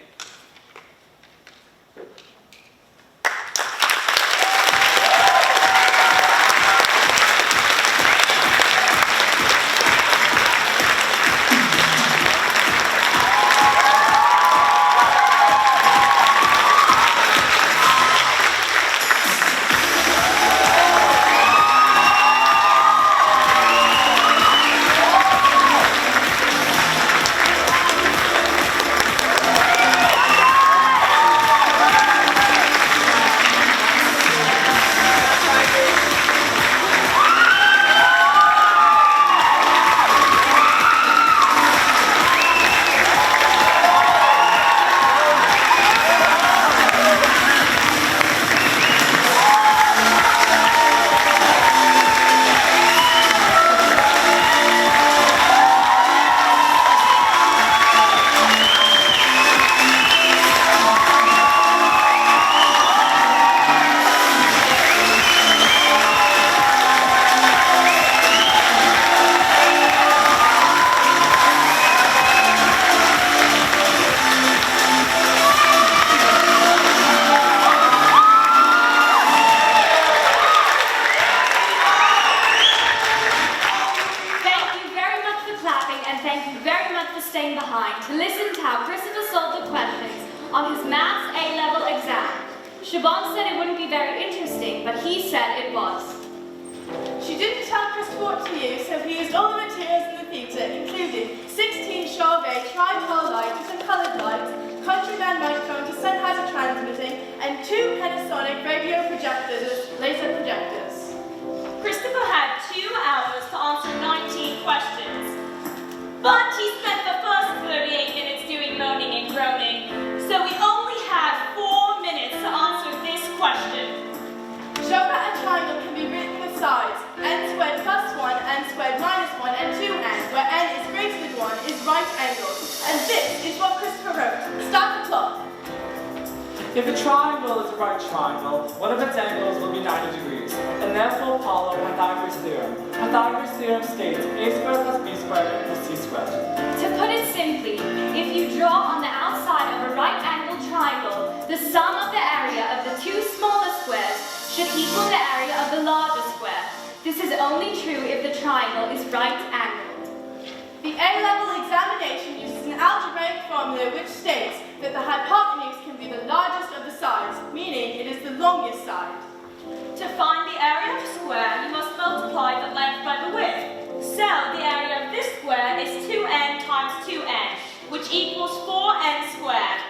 Siobhan said it wouldn't be very interesting, but he said it was. She didn't tell Christopher what to use, so he used all the materials in the theatre, including 16 Chauvet tri-tall lights and coloured lights, Countryman microphone to Sennheiser transmitting, and 2 Panasonic radio projectors, laser projectors. Christopher had 2 hours to answer 19 questions, but he spent the first 38 minutes doing moaning and groaning, so we only had 4 minutes to answer this question. Show that a triangle can be written with sides, n squared plus 1, n squared minus 1, and 2n, where n is greater than 1, is right angled. And this is what Christopher wrote. Start the clock. If a triangle is a right triangle, one of its angles will be 90 degrees, and therefore follow Pythagoras' theorem. Pythagoras' theorem states a squared plus b squared equals c squared. To put it simply, if you draw on the outside of a right-angled triangle, the sum of the area of the 2 smaller squares should equal the area of the larger square. This is only true if the triangle is right-angled. The A-level examination uses an algebraic formula which states that the hypotenuse can be the largest of the sides, meaning it is the longest side. To find the area of a square, you must multiply the length by the width. So, the area of this square is 2n times 2n, which equals 4n squared.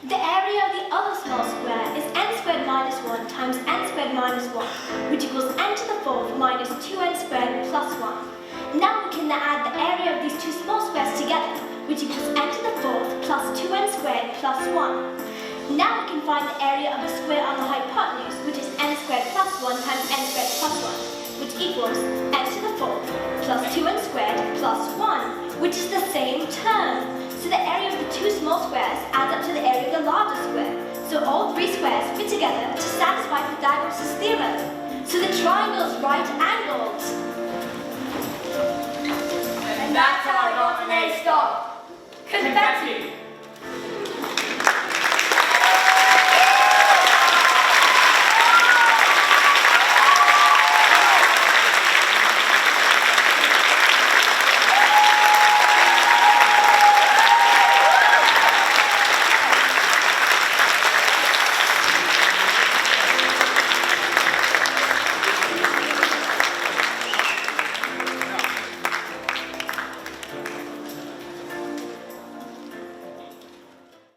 The area of the other small square is n squared minus 1 times n squared minus 1, which equals n to the 4th minus 2n squared plus 1. Now we can to add the area of these two small squares together, which equals n to the 4th plus 2n squared plus 1. Now we can find the area of the square on the hypotenuse, which is n squared plus 1 times n squared plus 1, which equals n to the 4th plus 2n squared plus 1, which is the same term. So the area of the two small squares adds up to the area of the larger square. So all three squares fit together to satisfy Pythagoras' theorem. So the triangle is right angled. And that's how I got an A star. Confetti!